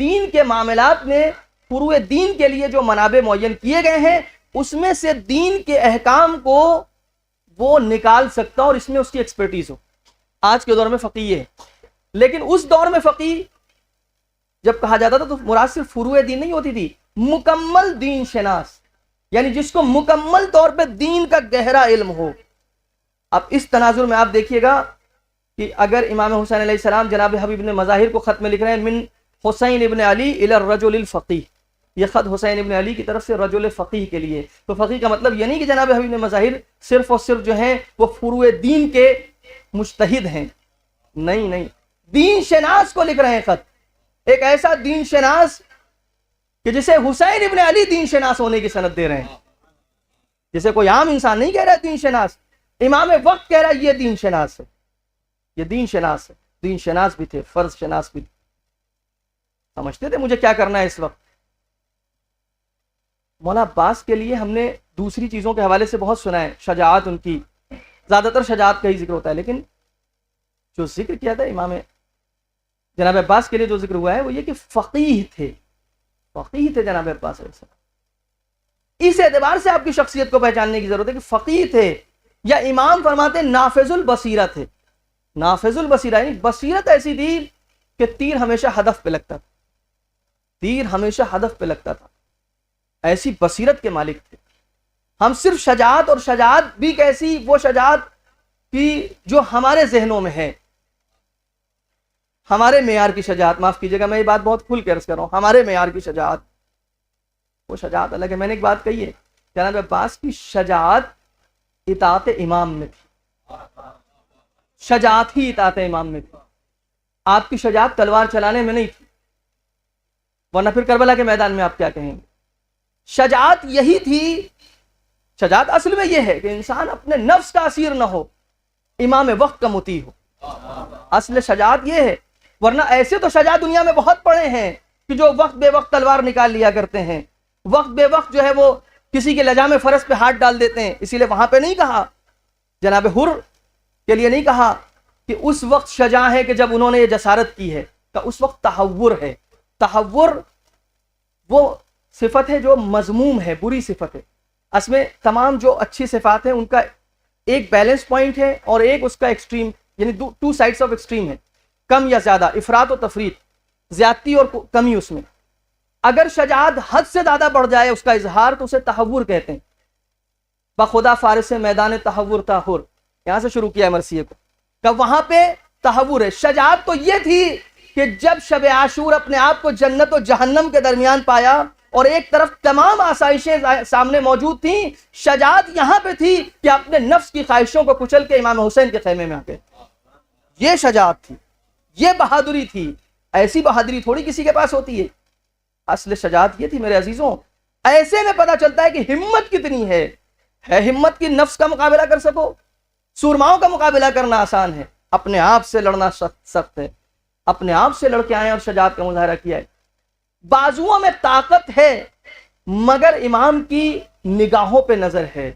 دین کے معاملات میں، فروع دین کے لیے جو منابع معین کیے گئے ہیں، اس میں سے دین کے احکام کو وہ نکال سکتا اور اس میں اس کی ایکسپرٹیز ہو۔ آج کے دور میں فقیہ ہے، لیکن اس دور میں فقیہ جب کہا جاتا تھا تو مراد صرف فروع دین نہیں ہوتی تھی، مکمل دین شناس، یعنی جس کو مکمل طور پہ دین کا گہرا علم ہو۔ اب اس تناظر میں آپ دیکھیے گا کہ اگر امام حسین علیہ السلام جناب حبیب ابن مظاہر کو خط میں لکھ رہے ہیں من حسین ابن علی الی الرجل الفقیہ، یہ خط حسین ابن علی کی طرف سے رجل فقیہ کے لیے، تو فقیہ کا مطلب یہ نہیں کہ جناب حبیب ابن مظاہر صرف اور صرف جو ہیں وہ فروع دین کے مجتہد ہیں، نہیں نہیں، دین شناس کو لکھ رہے ہیں خط، ایک ایسا دین شناس کہ جسے حسین ابن علی دین شناس ہونے کی سند دے رہے ہیں، جسے کوئی عام انسان نہیں کہہ رہا ہے دین شناس، امام وقت کہہ رہا ہے یہ دین شناس ہے، یہ دین شناس ہے، دین شناس بھی تھے، فرض شناس بھی تھے، سمجھتے تھے مجھے کیا کرنا ہے اس وقت۔ مولانا عباس کے لیے ہم نے دوسری چیزوں کے حوالے سے بہت سنا ہے، شجاعت ان کی، زیادہ تر شجاعت کا ہی ذکر ہوتا ہے، لیکن جو ذکر کیا تھا امام جناب عباس کے لیے جو ذکر ہوا ہے وہ یہ کہ فقیہ تھے، فقیہ تھے جناب عباس علیہ السلام۔ اس اعتبار سے آپ کی شخصیت کو پہچاننے کی ضرورت ہے کہ فقیہ تھے، یا امام فرماتے ہیں نافذ البصیرہ تھے۔ نافذ البصیرہ یعنی بصیرت ایسی تھی کہ تیر ہمیشہ ہدف پہ لگتا تھا، تیر ہمیشہ ہدف پہ لگتا تھا، ایسی بصیرت کے مالک تھے۔ ہم صرف شجاعت، اور شجاعت بھی کیسی، وہ شجاعت کی جو ہمارے ذہنوں میں ہے، ہمارے معیار کی شجاعت، معاف کیجیے گا میں یہ بات بہت کھل کے عرض کر رہا ہوں، ہمارے معیار کی شجاعت وہ شجاعت الگ ہے. میں نے ایک بات کہی ہے، جناب عباس کی شجاعت اطاعت امام میں تھی، شجاعت ہی اطاعت امام میں تھی. آپ کی شجاعت تلوار چلانے میں نہیں تھی، ورنہ پھر کربلا کے میدان میں آپ کیا کہیں گے. شجاعت یہی تھی، شجاعت اصل میں یہ ہے کہ انسان اپنے نفس کا اسیر نہ ہو، امام وقت کا مطیع ہو. اصل شجاعت یہ ہے. ورنہ ایسے تو شجاع دنیا میں بہت پڑے ہیں کہ جو وقت بے وقت تلوار نکال لیا کرتے ہیں، وقت بے وقت جو ہے وہ کسی کے لجام فرس پہ ہاتھ ڈال دیتے ہیں. اسی لیے وہاں پہ نہیں کہا، جناب حر کے لیے نہیں کہا کہ اس وقت شجاع ہے کہ جب انہوں نے یہ جسارت کی ہے، کہ اس وقت تحور ہے. تحور وہ صفت ہے جو مذموم ہے، بری صفت ہے. اس میں تمام جو اچھی صفات ہیں ان کا ایک بیلنس پوائنٹ ہے اور ایک اس کا ایکسٹریم، یعنی ٹو سائڈس آف ایکسٹریم ہے، کم یا زیادہ، افراط و تفریط، زیادتی اور کمی. اس میں اگر شجاعت حد سے زیادہ بڑھ جائے اس کا اظہار تو اسے تحور کہتے ہیں. بخدا فارس سے میدان تحور تحور، یہاں سے شروع کیا ہے مرثیے کو، کہ وہاں پہ تحور ہے. شجاعت تو یہ تھی کہ جب شب عاشور اپنے آپ کو جنت و جہنم کے درمیان پایا اور ایک طرف تمام آسائشیں سامنے موجود تھیں، شجاعت یہاں پہ تھی کہ اپنے نفس کی خواہشوں کو کچل کے امام حسین کے خیمے میں آ گئے. یہ شجاعت تھی، یہ بہادری تھی. ایسی بہادری تھوڑی کسی کے پاس ہوتی ہے. اصل شجاعت یہ تھی میرے عزیزوں. ایسے میں پتا چلتا ہے کہ ہمت کتنی ہے ہمت کی نفس کا مقابلہ کر سکو. سورماؤں کا مقابلہ کرنا آسان ہے، اپنے آپ سے لڑنا سخت ہے. اپنے آپ سے لڑ کے آئے اور شجاعت کا مظاہرہ کیا ہے. بازوؤں میں طاقت ہے مگر امام کی نگاہوں پہ نظر ہے.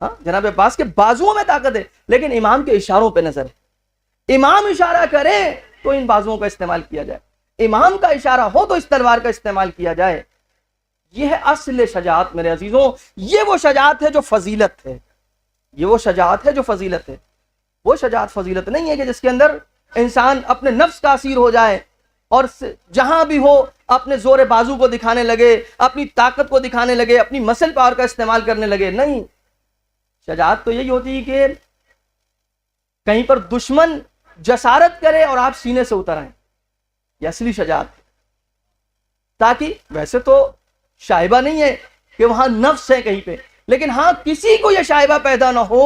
ہاں جناب عباس کے بازوؤں میں طاقت ہے لیکن امام کے اشاروں پہ نظر ہے. امام اشارہ کرے تو ان بازوؤں کا استعمال کیا جائے، امام کا اشارہ ہو تو اس تلوار کا استعمال کیا جائے. یہ ہے اصل شجاعت میرے عزیزوں. یہ وہ شجاعت ہے جو فضیلت ہے، یہ وہ شجاعت ہے جو فضیلت ہے. وہ شجاعت فضیلت نہیں ہے کہ جس کے اندر انسان اپنے نفس کا اسیر ہو جائے اور جہاں بھی ہو اپنے زور بازو کو دکھانے لگے، اپنی طاقت کو دکھانے لگے، اپنی مسل پاور کا استعمال کرنے لگے. نہیں، شجاعت تو یہی ہوتی ہے کہ کہیں پر دشمن جسارت کرے اور آپ سینے سے اتر آئیں. یہ اصلی شجاعت ہے. تاکہ ویسے تو شائبہ نہیں ہے کہ وہاں نفس ہے کہیں پہ، لیکن ہاں کسی کو یہ شائبہ پیدا نہ ہو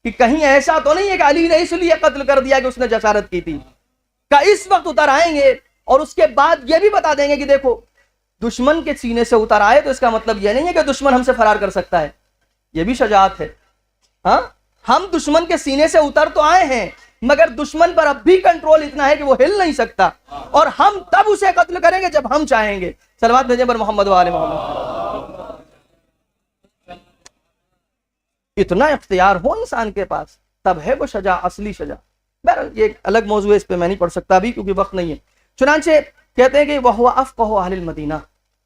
کہ کہیں ایسا تو نہیں ہے کہ علی نے اس لیے قتل کر دیا کہ اس نے جسارت کی تھی. کہ اس وقت اتر آئیں گے اور اس کے بعد یہ بھی بتا دیں گے کہ دیکھو دشمن کے سینے سے اتر آئے تو اس کا مطلب یہ نہیں ہے کہ دشمن ہم سے فرار کر سکتا ہے. یہ بھی شجاعت ہے. ہاں ہم دشمن کے سینے سے اتر تو آئے ہیں مگر دشمن پر اب بھی کنٹرول اتنا ہے کہ وہ ہل نہیں سکتا، اور ہم تب اسے قتل کریں گے جب ہم چاہیں گے. صلوات بھیجیں پر محمد و آل محمد. اتنا اختیار ہو انسان کے پاس تب ہے وہ شجاع، اصلی شجاع. بہرحال یہ ایک الگ موضوع ہے، اس پہ میں نہیں پڑھ سکتا ابھی کیونکہ وقت نہیں ہے. چنانچہ کہتے ہیں کہ وَهُوَ أَفْقَهُ أَهْلِ الْمَدِينَةِ،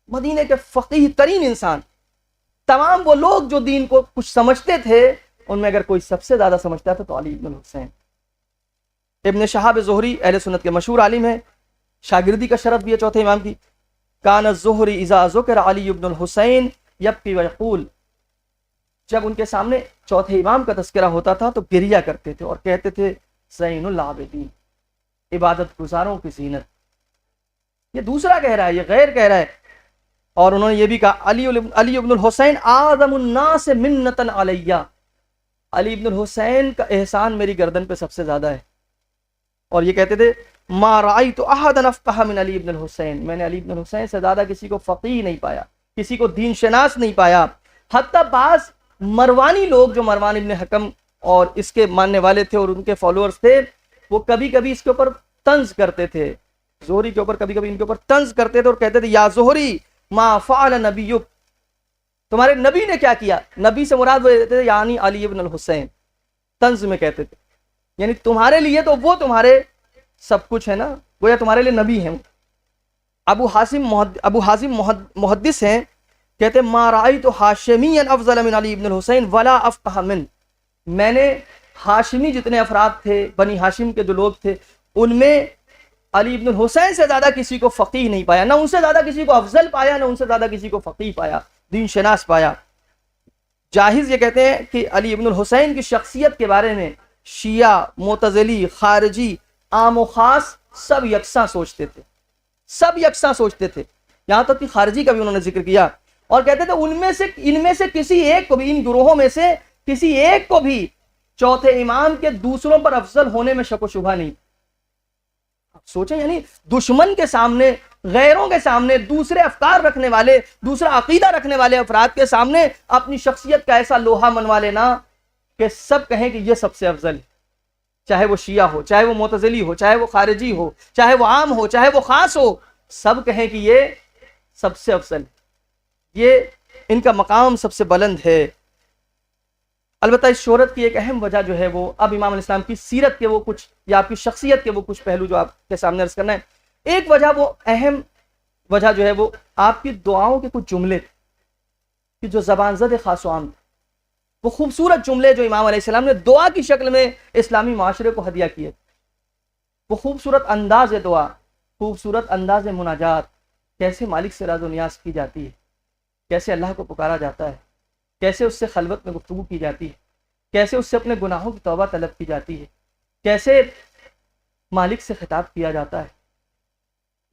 مدینے کے فقیہ ترین انسان. تمام وہ لوگ جو دین کو کچھ سمجھتے تھے ان میں اگر کوئی سب سے زیادہ سمجھتا تھا تو علی ابن الحسین. ابن شہاب زہری اہل سنت کے مشہور عالم ہیں، شاگردی کا شرف بھی ہے چوتھے امام کی. کان الزہری اذا ذکر علی ابن الحسین یبکی ویقول، جب ان کے سامنے چوتھے امام کا تذکرہ ہوتا تھا تو گریہ کرتے تھے اور کہتے تھے زین العابدین، عبادت گزاروں کی زینت. یہ دوسرا کہہ رہا ہے، یہ غیر کہہ رہا ہے. اور انہوں نے یہ بھی کہا علی ابن الحسین اعظم الناس منتا علیہ، علی ابن الحسین کا احسان میری گردن پہ سب سے زیادہ ہے. اور یہ کہتے تھے ما رأیت احدا افقہ من علی ابن الحسین، میں نے علی ابن الحسین سے زیادہ کسی کو فقیہ نہیں پایا، کسی کو دین شناس نہیں پایا. حتیٰ بعض مروانی لوگ جو مروان ابن حکم اور اس کے ماننے والے تھے اور ان کے فالوورز تھے، وہ کبھی کبھی اس کے اوپر طنز کرتے تھے، زہری کے اوپر کبھی کبھی ان کے اوپر طنز کرتے تھے اور کہتے تھے یا زہری ما فعل نبیک، تمہارے نبی نے کیا کیا. نبی سے مراد وہ کہتے تھے یعنی علی ابن الحسین، طنز میں کہتے تھے، یعنی تمہارے لیے تو وہ تمہارے سب کچھ ہے نا، گویا تمہارے لیے نبی ہیں. ابو حازم محدث ہیں، کہتے ما رأیت ہاشمیا افضل من علی ابن الحسین ولا افقہ من، میں نے ہاشمی جتنے افراد تھے، بنی ہاشم کے جو لوگ تھے، ان میں علی ابن الحسین سے زیادہ کسی کو فقیہ نہیں پایا، نہ ان سے زیادہ کسی کو افضل پایا، نہ ان سے زیادہ کسی کو فقیہ پایا، دین شناس پایا. جاہز یہ کہتے ہیں کہ علی ابن الحسین کی شخصیت کے بارے میں شیعہ، معتزلی، خارجی عام و خاص سب یکساں سوچتے تھے، سب یکساں سوچتے تھے، یہاں تک کہ خارجی کا بھی انہوں نے ذکر کیا اور کہتے تھے ان میں سے کسی ایک کو بھی، ان گروہوں میں سے کسی ایک کو بھی چوتھے امام کے دوسروں پر افضل ہونے میں شک و شبہ نہیں۔ سوچیں، یعنی دشمن کے سامنے، غیروں کے سامنے، دوسرے افکار رکھنے والے، دوسرا عقیدہ رکھنے والے افراد کے سامنے اپنی شخصیت کا ایسا لوہا منوا لینا کہ سب کہیں کہ یہ سب سے افضل ہے، چاہے وہ شیعہ ہو، چاہے وہ معتزلی ہو، چاہے وہ خارجی ہو، چاہے وہ عام ہو، چاہے وہ خاص ہو، سب کہیں کہ یہ سب سے افضل ہے، یہ ان کا مقام سب سے بلند ہے۔ البتہ اس شہرت کی ایک اہم وجہ جو ہے وہ اب امام علیہ السلام کی سیرت کے وہ کچھ، یا آپ کی شخصیت کے وہ کچھ پہلو جو آپ کے سامنے عرض کرنا ہے۔ ایک وجہ، وہ اہم وجہ جو ہے وہ آپ کی دعاؤں کے کچھ جملے کہ جو زبان زد خاص و عام تھے، وہ خوبصورت جملے جو امام علیہ السلام نے دعا کی شکل میں اسلامی معاشرے کو ہدیہ کیے، وہ خوبصورت انداز دعا، خوبصورت انداز مناجات، کیسے مالک سے راز و نیاز کی جاتی ہے، کیسے اللہ کو پکارا جاتا ہے، کیسے اس سے خلوت میں گفتگو کی جاتی ہے، کیسے اس سے اپنے گناہوں کی توبہ طلب کی جاتی ہے، کیسے مالک سے خطاب کیا جاتا ہے۔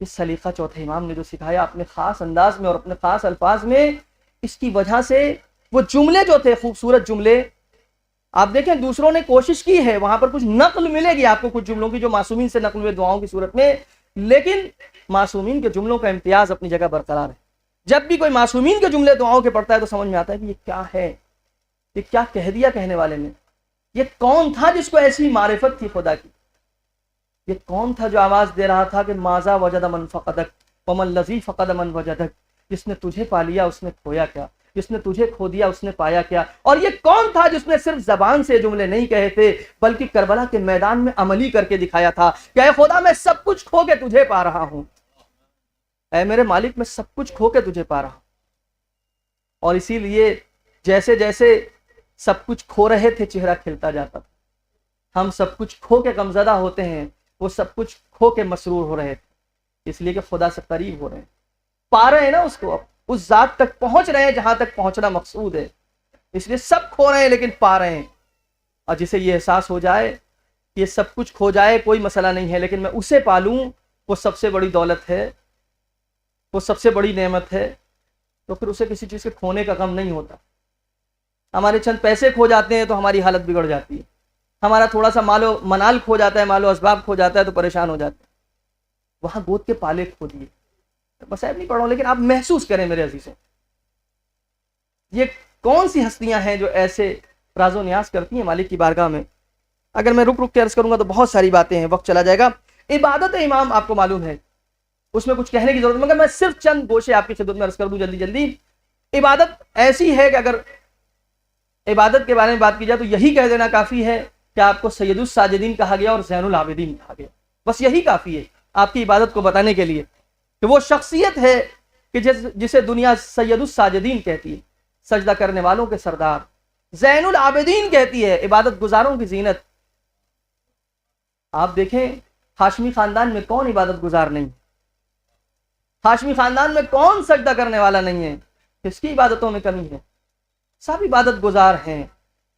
اس سلیقہ چوتھے امام نے جو سکھایا اپنے خاص انداز میں اور اپنے خاص الفاظ میں، اس کی وجہ سے وہ جملے جو تھے، خوبصورت جملے، آپ دیکھیں دوسروں نے کوشش کی ہے، وہاں پر کچھ نقل ملے گی آپ کو کچھ جملوں کی جو معصومین سے نقل ہوئے دعاؤں کی صورت میں، لیکن معصومین کے جملوں کا امتیاز اپنی جگہ برقرار ہے۔ جب بھی کوئی معصومین کے جملے دعاؤں کے پڑھتا ہے تو سمجھ میں آتا ہے کہ یہ کیا ہے، یہ کیا کہہ دیا کہنے والے نے، یہ کون تھا جس کو ایسی معرفت تھی خدا کی، یہ کون تھا جو آواز دے رہا تھا کہ ماذا وجد من فقدک ومن الذی فقد من وجدک، جس نے تجھے پا لیا اس نے کھویا کیا، جس نے تجھے کھو دیا اس نے پایا کیا۔ اور یہ کون تھا جس نے صرف زبان سے جملے نہیں کہے تھے بلکہ کربلا کے میدان میں عملی کر کے دکھایا تھا کہ اے خدا میں سب کچھ کھو کے تجھے پا رہا ہوں، اے میرے مالک میں سب کچھ کھو کے تجھے پا رہا ہوں۔ اور اسی لیے جیسے جیسے سب کچھ کھو رہے تھے چہرہ کھلتا جاتا تھا، ہم سب کچھ کھو کے غمزدہ ہوتے ہیں، وہ سب کچھ کھو کے مسرور ہو رہے تھے، اس لیے کہ خدا سے قریب ہو رہے ہیں، پا رہے ہیں نا اس کو، اب اس ذات تک پہنچ رہے ہیں جہاں تک پہنچنا مقصود ہے، اس لیے سب کھو رہے ہیں لیکن پا رہے ہیں۔ اور جسے یہ احساس ہو جائے کہ یہ سب کچھ کھو جائے کوئی مسئلہ نہیں ہے لیکن میں اسے پالوں، وہ سب سے بڑی دولت ہے، وہ سب سے بڑی نعمت ہے، تو پھر اسے کسی چیز کے کھونے کا غم نہیں ہوتا۔ ہمارے چند پیسے کھو جاتے ہیں تو ہماری حالت بگڑ جاتی ہے، ہمارا تھوڑا سا مال و منال کھو جاتا ہے، مال و اسباب کھو جاتا ہے تو پریشان ہو جاتے ہیں۔ وہاں گود کے پالے کھو دیے، مسائب نہیں پڑھ رہا ہوں لیکن آپ محسوس کریں میرے عزیزوں، یہ کون سی ہستیاں ہیں جو ایسے راز و نیاز کرتی ہیں مالک کی بارگاہ میں۔ اگر میں رک رک کے عرض کروں گا تو بہت ساری باتیں ہیں، وقت چلا جائے گا۔ عبادت امام آپ کو معلوم ہے، اس میں کچھ کہنے کی ضرورت نہیں، مگر میں صرف چند گوشے آپ کی خدمت میں عرض کر دوں جلدی جلدی۔ عبادت ایسی ہے کہ اگر عبادت کے بارے میں بات کی جائے تو یہی کہہ دینا کافی ہے کہ آپ کو سید الساجدین کہا گیا اور زین العابدین کہا گیا، بس یہی کافی ہے آپ کی عبادت کو بتانے کے لیے کہ وہ شخصیت ہے کہ جسے دنیا سید الساجدین کہتی ہے، سجدہ کرنے والوں کے سردار، زین العابدین کہتی ہے، عبادت گزاروں کی زینت۔ آپ دیکھیں ہاشمی خاندان میں کون عبادت گزار نہیں، ہاشمی خاندان میں کون سجدہ کرنے والا نہیں ہے، کس کی عبادتوں میں کمی ہے، سب عبادت گزار ہیں۔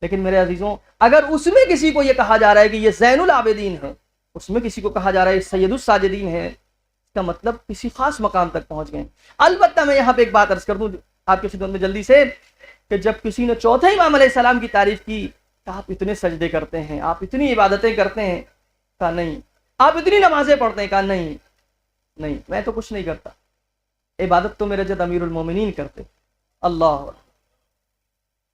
لیکن میرے عزیزوں اگر اس میں کسی کو یہ کہا جا رہا ہے کہ یہ زین العابدین ہے، اس میں کسی کو کہا جا رہا ہے یہ سید الساجدین ہے، اس کا مطلب کسی خاص مقام تک پہنچ گئے۔ البتہ میں یہاں پہ ایک بات عرض کر دوں آپ کی خدمت میں جلدی سے، کہ جب کسی نے چوتھے امام علیہ السلام کی تعریف کی کہ آپ اتنے سجدے کرتے ہیں، آپ اتنی عبادتیں کرتے ہیں، کہا نہیں۔ آپ اتنی نمازیں پڑھتے ہیں، کہا نہیں نہیں، میں تو کچھ نہیں کرتا، عبادت تو میرے جد امیر المومنین کرتے۔ اللہ،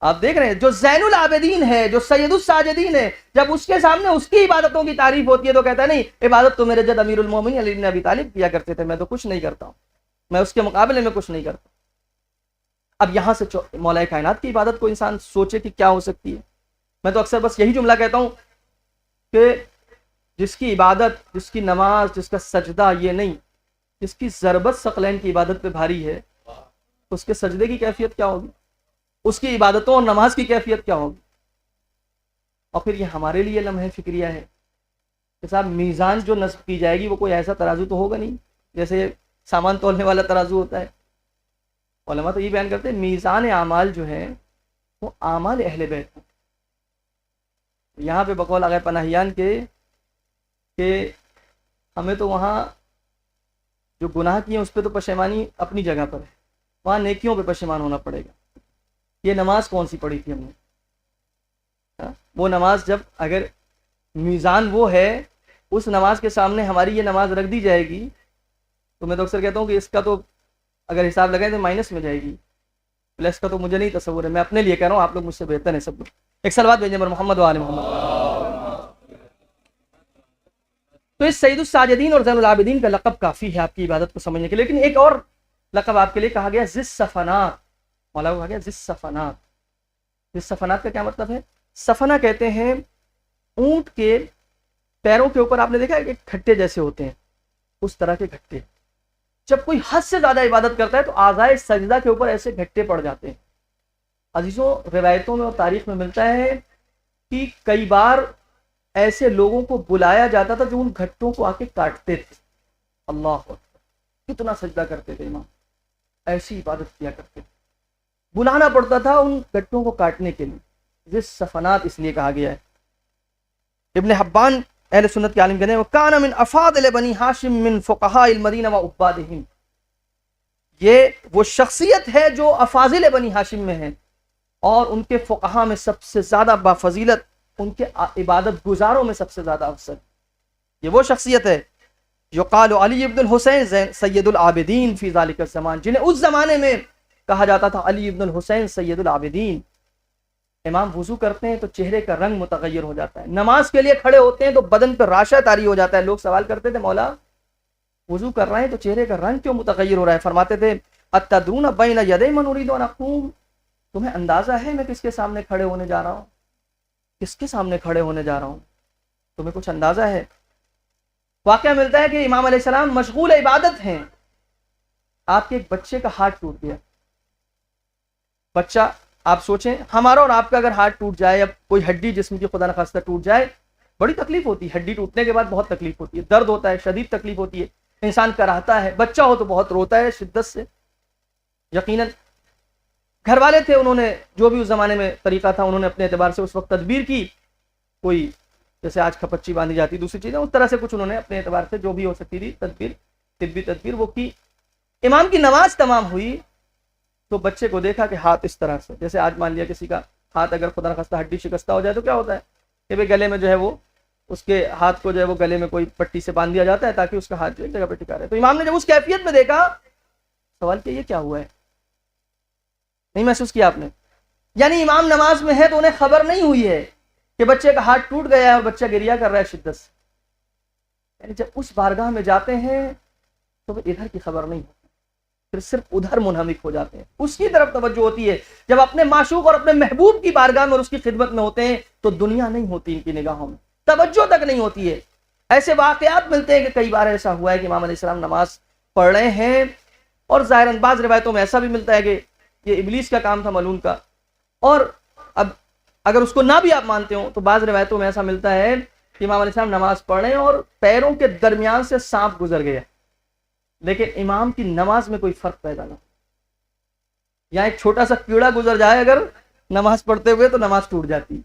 آپ دیکھ رہے ہیں جو زین العابدین ہے، جو سید الساجدین ہے، جب اس کے سامنے اس کی عبادتوں کی تعریف ہوتی ہے تو کہتا ہے نہیں، عبادت تو میرے جد امیر المومنین علی بن ابی طالب کیا کرتے تھے، میں تو کچھ نہیں کرتا ہوں، میں اس کے مقابلے میں کچھ نہیں کرتا۔ اب یہاں سے مولا کائنات کی عبادت کو انسان سوچے کہ کیا ہو سکتی ہے۔ میں تو اکثر بس یہی جملہ کہتا ہوں کہ جس کی عبادت، جس کی نماز، جس کا سجدہ یہ نہیں، جس کی ضربت ثقلین کی عبادت پہ بھاری ہے، اس کے سجدے کی کیفیت کیا ہوگی، اس کی عبادتوں اور نماز کی کیفیت کیا ہوگی۔ اور پھر یہ ہمارے لیے لمحہ فکریہ ہے کہ صاحب میزان جو نصب کی جائے گی وہ کوئی ایسا ترازو تو ہوگا نہیں جیسے سامان تولنے والا ترازو ہوتا ہے۔ علماء تو یہ بیان کرتے ہیں میزان اعمال جو ہے وہ اعمال اہل بیت ہیں۔ یہاں پہ بقول آغا پناہیان کے کہ ہمیں تو وہاں جو گناہ کیے ہیں اس پہ تو پشیمانی اپنی جگہ پر ہے، وہاں نیکیوں پہ پشیمان ہونا پڑے گا۔ یہ نماز کون سی پڑھی تھی ہم نے؟ وہ نماز جب اگر میزان وہ ہے، اس نماز کے سامنے ہماری یہ نماز رکھ دی جائے گی تو میں تو اکثر کہتا ہوں کہ اس کا تو اگر حساب لگائیں تو مائنس میں جائے گی، پلس کا تو مجھے نہیں تصور ہے، میں اپنے لیے کہہ رہا ہوں، آپ لوگ مجھ سے بہتر ہیں سب لوگ۔ ایک صلوات بھیجیں پر محمد و آل محمد۔ تو اس سید الساجدین اور زین العابدین کا لقب کافی ہے آپ کی عبادت کو سمجھنے کے لیے، لیکن ایک اور لقب آپ کے لیے کہا گیا ذی الصفنات، مولا کو کہا گیا ذی الصفنات۔ ذی الصفنات کا کیا مطلب ہے؟ صفنہ کہتے ہیں اونٹ کے پیروں کے اوپر، آپ نے دیکھا ہے کہ کھٹے جیسے ہوتے ہیں، اس طرح کے گھٹے۔ جب کوئی حد سے زیادہ عبادت کرتا ہے تو اعضائے سجدہ کے اوپر ایسے گھٹے پڑ جاتے ہیں۔ عزیزوں، روایتوں میں اور تاریخ میں ملتا ہے کہ کئی بار ایسے لوگوں کو بلایا جاتا تھا جو ان گھٹوں کو آ کے کاٹتے تھے۔ اللہ اکبر، کتنا سجدہ کرتے تھے امام، ایسی عبادت کیا کرتے تھے، بلانا پڑتا تھا ان گھٹوں کو کاٹنے کے لیے۔ جس صفنات اس لیے کہا گیا ہے۔ ابن حبان اہل سنت کے عالم کہتے ہیں وَكَانَ مِنْ أَفَاضِلِ بَنِي هَاشِمٍ مِنْ فُقَهَاءِ الْمَدِينَةِ وَعُبَّادِهِمْ، یہ وہ شخصیت ہے جو افاضل بنی ہاشم میں ہے اور ان کے فقہا میں سب سے زیادہ بافضیلت، ان کے عبادت گزاروں میں سب سے زیادہ افضل۔ یہ وہ شخصیت ہے یقال علی ابن الحسین سید العابدین فی ذالک الزمان، جنہیں اس زمانے میں کہا جاتا تھا علی ابن الحسین سید العابدین۔ امام وضو کرتے ہیں تو چہرے کا رنگ متغیر ہو جاتا ہے، نماز کے لیے کھڑے ہوتے ہیں تو بدن پر راشہ طاری ہو جاتا ہے۔ لوگ سوال کرتے تھے مولا وضو کر رہے ہیں تو چہرے کا رنگ کیوں متغیر ہو رہا ہے؟ فرماتے تھے اتدرون بین یدی من ارید ان اقوم، تمہیں اندازہ ہے میں کس کے سامنے کھڑے ہونے جا رہا ہوں؟ کس کے سامنے کھڑے ہونے جا رہا ہوں؟ تمہیں کچھ اندازہ ہے؟ واقعہ ملتا ہے کہ امام علیہ السلام مشغول عبادت ہیں، آپ کے ایک بچے کا ہاتھ ٹوٹ گیا۔ بچہ، آپ سوچیں ہمارا اور آپ کا اگر ہاتھ ٹوٹ جائے یا کوئی ہڈی جسم کی خدا نخواستہ ٹوٹ جائے، بڑی تکلیف ہوتی ہے، ہڈی ٹوٹنے کے بعد بہت تکلیف ہوتی ہے، درد ہوتا ہے، شدید تکلیف ہوتی ہے، انسان کراہتا ہے، بچہ ہو تو بہت روتا ہے شدت سے۔ یقیناً گھر والے تھے، انہوں نے جو بھی اس زمانے میں طریقہ تھا انہوں نے اپنے اعتبار سے اس وقت تدبیر کی، کوئی جیسے آج کھپچی باندھی جاتی دوسری چیزیں، اس طرح سے کچھ انہوں نے اپنے اعتبار سے جو بھی ہو سکتی تھی تدبیر، طبی تدبیر وہ کی۔ امام کی نماز تمام ہوئی تو بچے کو دیکھا کہ ہاتھ اس طرح سے، جیسے آج مان لیا کسی کا ہاتھ اگر خدا نخواستہ ہڈی شکستہ ہو جائے تو کیا ہوتا ہے کہ بھائی گلے میں جو ہے وہ اس کے ہاتھ کو جو ہے وہ گلے میں کوئی پٹی سے باندھ دیا جاتا ہے تاکہ اس کا ہاتھ جو ایک جگہ پہ ٹکا رہے۔ تو امام نے جب اس کیفیت میں دیکھا، سوال کیا یہ کیا ہوا ہے؟ نہیں محسوس کیا آپ نے؟ یعنی امام نماز میں ہے تو انہیں خبر نہیں ہوئی ہے کہ بچے کا ہاتھ ٹوٹ گیا ہے اور بچہ گریا کر رہا ہے شدت سے۔ یعنی جب اس بارگاہ میں جاتے ہیں تو وہ ادھر کی خبر نہیں ہوتی، پھر صرف ادھر منہمک ہو جاتے ہیں، اس کی طرف توجہ ہوتی ہے۔ جب اپنے معشوق اور اپنے محبوب کی بارگاہ میں اور اس کی خدمت میں ہوتے ہیں تو دنیا نہیں ہوتی ان کی نگاہوں میں، توجہ تک نہیں ہوتی ہے۔ ایسے واقعات ملتے ہیں کہ کئی بار ایسا ہوا ہے کہ امام علیہ السلام نماز پڑھ رہے ہیں اور ظاہراً بعض روایتوں میں ایسا بھی ملتا ہے کہ یہ ابلیس کا کام تھا، ملعون کا، اور اب اگر اس کو نہ بھی آپ مانتے ہو تو بعض روایتوں میں ایسا ملتا ہے کہ امام علیہ السلام نماز پڑھ رہے ہیں اور پیروں کے درمیان سے سانپ گزر گیا، لیکن امام کی نماز میں کوئی فرق پیدا نہ ہو۔ یہاں ایک چھوٹا سا کیڑا گزر جائے اگر نماز پڑھتے ہوئے تو نماز ٹوٹ جاتی،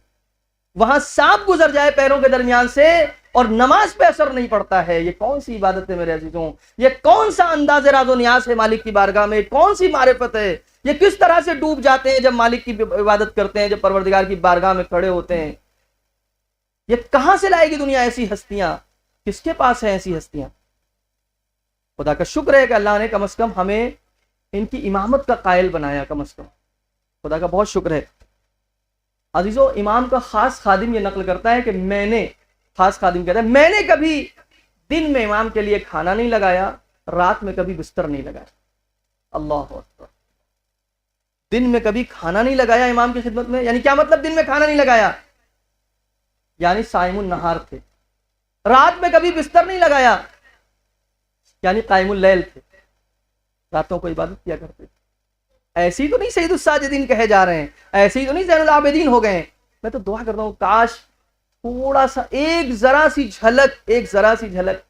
وہاں سانپ گزر جائے پیروں کے درمیان سے اور نماز پہ اثر نہیں پڑتا ہے۔ یہ کون سی عبادت ہے میرے عزیزوں؟ یہ کون سا انداز راز و نیاز ہے مالک کی بارگاہ میں؟ کون سی معرفت ہے؟ یہ کس طرح سے ڈوب جاتے ہیں جب مالک کی عبادت کرتے ہیں، جب پروردگار کی بارگاہ میں کھڑے ہوتے ہیں؟ یہ کہاں سے لائے گی دنیا ایسی ہستیاں؟ کس کے پاس ہیں ایسی ہستیاں؟ خدا کا شکر ہے کہ اللہ نے کم از کم ہمیں ان کی امامت کا قائل بنایا، کم از کم خدا کا بہت شکر ہے۔ عزیزو، امام کا خاص خادم یہ نقل کرتا ہے کہ خاص خادم کہتا ہے میں نے کبھی دن میں امام کے لیے کھانا نہیں لگایا، رات میں کبھی بستر نہیں لگایا۔ اللہ اکبر، دن میں کبھی کھانا نہیں لگایا امام کی خدمت میں، یعنی کیا مطلب دن میں کھانا نہیں لگایا؟ یعنی صائم النہار تھے۔ رات میں کبھی بستر نہیں لگایا، یعنی قائم اللیل تھے، راتوں کو عبادت کیا کرتے تھے۔ ایسے ہی تو نہیں سید الساجدین کہے جا رہے ہیں، ایسے ہی تو نہیں زین العابدین ہو گئے ہیں۔ میں تو دعا کرتا ہوں کاش تھوڑا سا ایک ذرا سی جھلک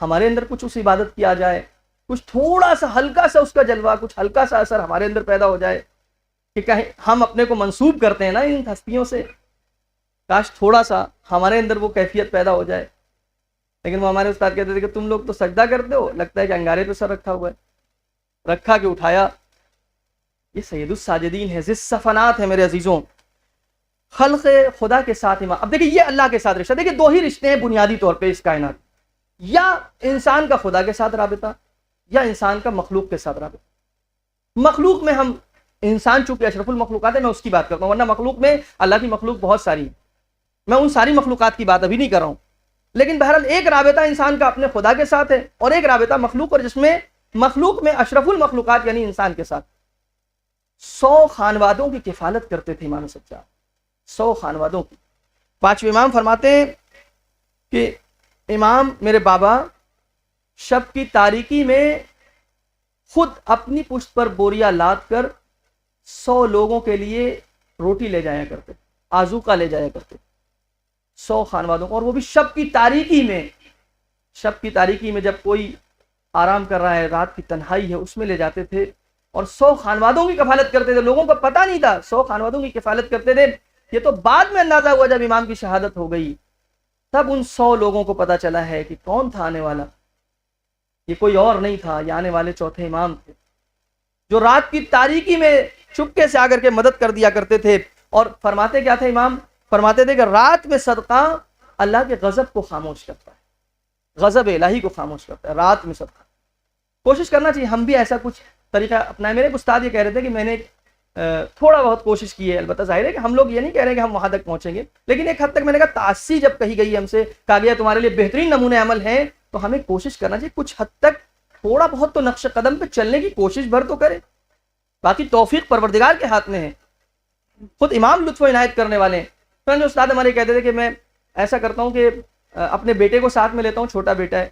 ہمارے اندر کچھ اس عبادت کی آ جائے، کچھ تھوڑا سا ہلکا سا اس کا جلوہ، کچھ ہلکا سا اثر ہمارے اندر پیدا ہو جائے کہ کہیں ہم اپنے کو منسوب کرتے ہیں نا ان ہستیوں سے، کاش تھوڑا سا ہمارے اندر وہ کیفیت پیدا ہو جائے لیکن وہ ہمارے استاد کہتے تھے کہ تم لوگ تو سجدہ کرتے ہو، لگتا ہے کہ انگارے پہ سر رکھا ہوا ہے، رکھا کہ اٹھایا۔ یہ سید الساجدین ہے، ذی الصفنات ہے میرے عزیزوں، خلق خدا کے ساتھ امام۔ اب دیکھیں یہ اللہ کے ساتھ رشتہ، دیکھیں دو ہی رشتے ہیں بنیادی طور پہ اس کائنات، یا انسان کا خدا کے ساتھ رابطہ، یا انسان کا مخلوق کے ساتھ رابطہ۔ مخلوق میں ہم انسان چونکہ اشرف المخلوقات ہے، میں اس کی بات کرتا ہوں، ورنہ مخلوق میں اللہ کی مخلوق بہت ساری ہے، میں ان ساری مخلوقات کی بات ابھی نہیں کر رہا ہوں۔ لیکن بہرحال ایک رابطہ انسان کا اپنے خدا کے ساتھ ہے، اور ایک رابطہ مخلوق، اور جس میں مخلوق میں اشرف المخلوقات یعنی انسان کے ساتھ۔ 100 خانوادوں کی کفالت کرتے تھے امام سجاد، 100 خانوادوں کی۔ پانچویں امام فرماتے ہیں کہ امام میرے بابا شب کی تاریکی میں خود اپنی پشت پر بوریا لاد کر 100 لوگوں کے لیے روٹی لے جایا کرتے، آذوقہ لے جایا کرتے، 100 خانوادوں کو، اور وہ بھی شب کی تاریکی میں۔ شب کی تاریکی میں جب کوئی آرام کر رہا ہے، رات کی تنہائی ہے، اس میں لے جاتے تھے اور 100 خانوادوں کی کفالت کرتے تھے۔ لوگوں کو پتہ نہیں تھا، 100 خانوادوں کی کفالت کرتے تھے۔ یہ تو بعد میں اندازہ ہوا جب امام کی شہادت ہو گئی، تب ان 100 لوگوں کو پتہ چلا ہے کہ کون تھا آنے والا۔ یہ کوئی اور نہیں تھا، یہ آنے والے چوتھے امام تھے، جو رات کی تاریکی میں چپکے سے آ کر کے مدد کر دیا کرتے تھے۔ اور فرماتے کیا تھے امام؟ فرماتے تھے کہ رات میں صدقہ اللہ کے غضب کو خاموش کرتا ہے، غضب الہی کو خاموش کرتا ہے، رات میں صدقہ۔ کوشش کرنا چاہیے، ہم بھی ایسا کچھ طریقہ اپنائیں۔ میرے استاد یہ کہہ رہے تھے کہ میں نے تھوڑا بہت کوشش کی ہے، البتہ ظاہر ہے کہ ہم لوگ یہ نہیں کہہ رہے کہ ہم وہاں تک پہنچیں گے، لیکن ایک حد تک میں نے کہا تعصی جب کہی گئی ہم سے، کہا گیا تمہارے لیے بہترین نمونے عمل ہیں، تو ہمیں کوشش کرنا چاہیے کچھ حد تک تھوڑا بہت تو نقش قدم پہ چلنے کی کوشش بھر تو کرے، باقی توفیق پروردگار کے ہاتھ میں ہے، خود امام لطف و عنایت کرنے والے ہیں۔ جو استاد ہمارے کہتے تھے کہ میں ایسا کرتا ہوں کہ اپنے بیٹے کو ساتھ میں لیتا ہوں، چھوٹا بیٹا ہے،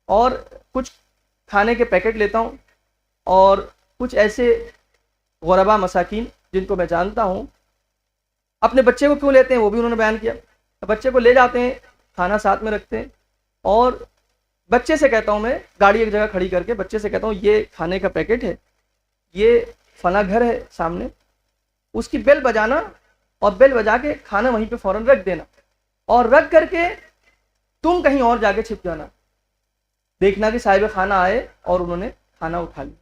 اور کچھ کھانے کے پیکٹ لیتا ہوں، اور کچھ ایسے غربا مساکین جن کو میں جانتا ہوں۔ اپنے بچے کو کیوں لیتے ہیں وہ بھی انہوں نے بیان کیا، بچے کو لے جاتے ہیں، کھانا ساتھ میں رکھتے ہیں، اور بچے سے کہتا ہوں، میں گاڑی ایک جگہ کھڑی کر کے بچے سے کہتا ہوں یہ کھانے کا پیکٹ ہے، یہ فلاں گھر ہے سامنے، اس کی بیل بجانا، اور بیل بجا کے کھانا وہیں پہ فوراً رکھ دینا، اور رکھ کر کے تم کہیں اور جا کے چھپ جانا، دیکھنا کہ صاحب خانہ آئے اور انہوں نے کھانا اٹھا لیا،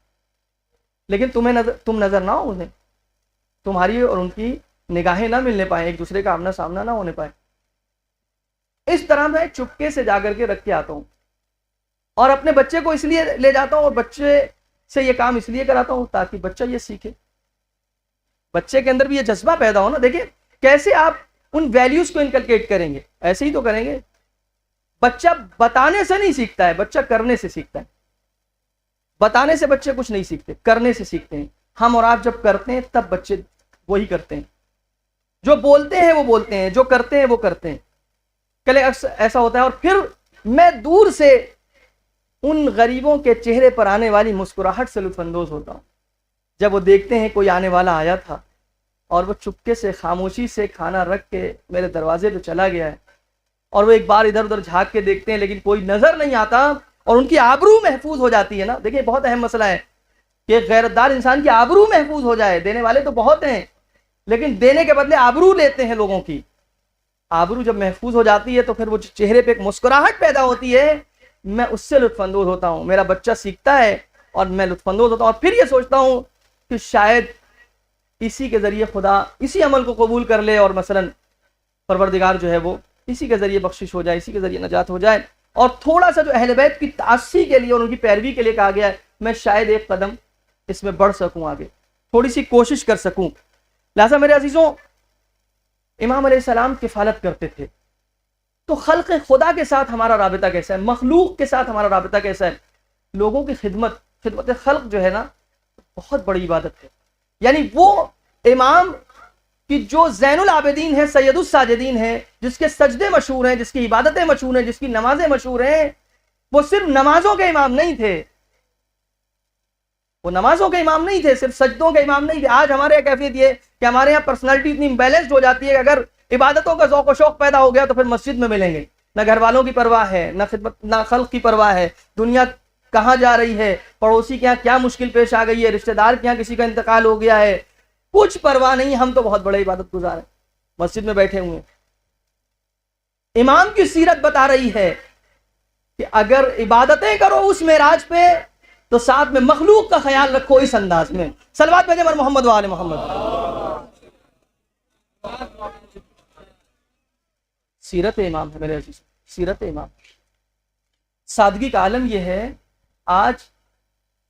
لیکن تم نظر نہ ہو، انہیں تمہاری اور ان کی نگاہیں نہ ملنے پائیں، ایک دوسرے کا آمنا سامنا نہ ہونے پائے۔ اس طرح میں چپکے سے جا کر کے رکھ کے آتا ہوں، اور اپنے بچے کو اس لیے لے جاتا ہوں، اور بچے سے یہ کام اس لیے کراتا ہوں تاکہ بچہ یہ سیکھے، بچے کے اندر بھی یہ جذبہ پیدا ہو نا۔ دیکھیں کیسے آپ ان ویلیوز کو انکلکیٹ کریں گے، ایسے ہی تو کریں گے۔ بچہ بتانے سے نہیں سیکھتا ہے، بچہ کرنے سے سیکھتا ہے۔ بتانے سے بچے کچھ نہیں سیکھتے، کرنے سے سیکھتے ہیں۔ ہم اور آپ جب کرتے ہیں تب بچے وہی کرتے ہیں، جو بولتے ہیں وہ بولتے ہیں، جو کرتے ہیں وہ کرتے ہیں۔ کل ایسا ہوتا ہے، اور پھر میں دور سے ان غریبوں کے چہرے پر آنے والی مسکراہٹ سے لطف اندوز ہوتا ہوں، جب وہ دیکھتے ہیں کوئی آنے والا آیا تھا اور وہ چپکے سے خاموشی سے کھانا رکھ کے میرے دروازے پہ چلا گیا ہے، اور وہ ایک بار ادھر ادھر جھانک کے دیکھتے ہیں لیکن کوئی نظر نہیں آتا، اور ان کی آبرو محفوظ ہو جاتی ہے نا۔ دیکھیں بہت اہم مسئلہ ہے کہ غیرتدار انسان کی آبرو محفوظ ہو جائے۔ دینے والے تو بہت ہیں، لیکن دینے کے بدلے آبرو لیتے ہیں لوگوں کی۔ آبرو جب محفوظ ہو جاتی ہے تو پھر وہ چہرے پہ ایک مسکراہٹ پیدا ہوتی ہے، میں اس سے لطف اندوز ہوتا ہوں، میرا بچہ سیکھتا ہے اور میں لطف اندوز ہوتا ہوں، اور پھر یہ سوچتا ہوں کہ شاید اسی کے ذریعے خدا اسی عمل کو قبول کر لے، اور مثلا پروردگار جو ہے وہ اسی کے ذریعے بخشش ہو جائے، اسی کے ذریعے نجات ہو جائے۔ اور تھوڑا سا جو اہل بیت کی تعصی کے لیے اور ان کی پیروی کے لیے کہا گیا ہے، میں شاید ایک قدم اس میں بڑھ سکوں، آگے تھوڑی سی کوشش کر سکوں۔ لہٰذا میرے عزیزوں، امام علیہ السلام کفالت کرتے تھے، تو خلق خدا کے ساتھ ہمارا رابطہ کیسا ہے، مخلوق کے ساتھ ہمارا رابطہ کیسا ہے؟ لوگوں کی خدمت خلق جو ہے نا، بہت بڑی عبادت ہے۔ یعنی وہ امام کہ جو زین العابدین ہے، سید الساجدین ہے، جس کے سجدے مشہور ہیں، جس کی عبادتیں مشہور ہیں، جس کی نمازیں مشہور ہیں، وہ صرف نمازوں کے امام نہیں تھے، وہ نمازوں کے امام نہیں تھے، صرف سجدوں کے امام نہیں تھے۔ آج ہمارے یہاں کیفیت یہ کہ ہمارے یہاں پرسنالٹی اتنی بیلنسڈ ہو جاتی ہے کہ اگر عبادتوں کا ذوق و شوق پیدا ہو گیا تو پھر مسجد میں ملیں گے، نہ گھر والوں کی پرواہ ہے، نہ خدمت، نہ خلق کی پرواہ ہے، دنیا کہاں جا رہی ہے، پڑوسی کے یہاں کیا مشکل پیش آ گئی ہے، رشتہ دار کے یہاں کسی کا انتقال ہو گیا ہے، کچھ پرواہ نہیں، ہم تو بہت بڑے عبادت گزار ہیں، مسجد میں بیٹھے ہوئے ہیں۔ امام کی سیرت بتا رہی ہے کہ اگر عبادتیں کرو اس معراج پہ تو ساتھ میں مخلوق کا خیال رکھو اس انداز میں. صلوات بھیجیں بر محمد و آل محمد. سیرت امام ہے میرے عزیز، سیرت امام. سادگی کا عالم یہ ہے، آج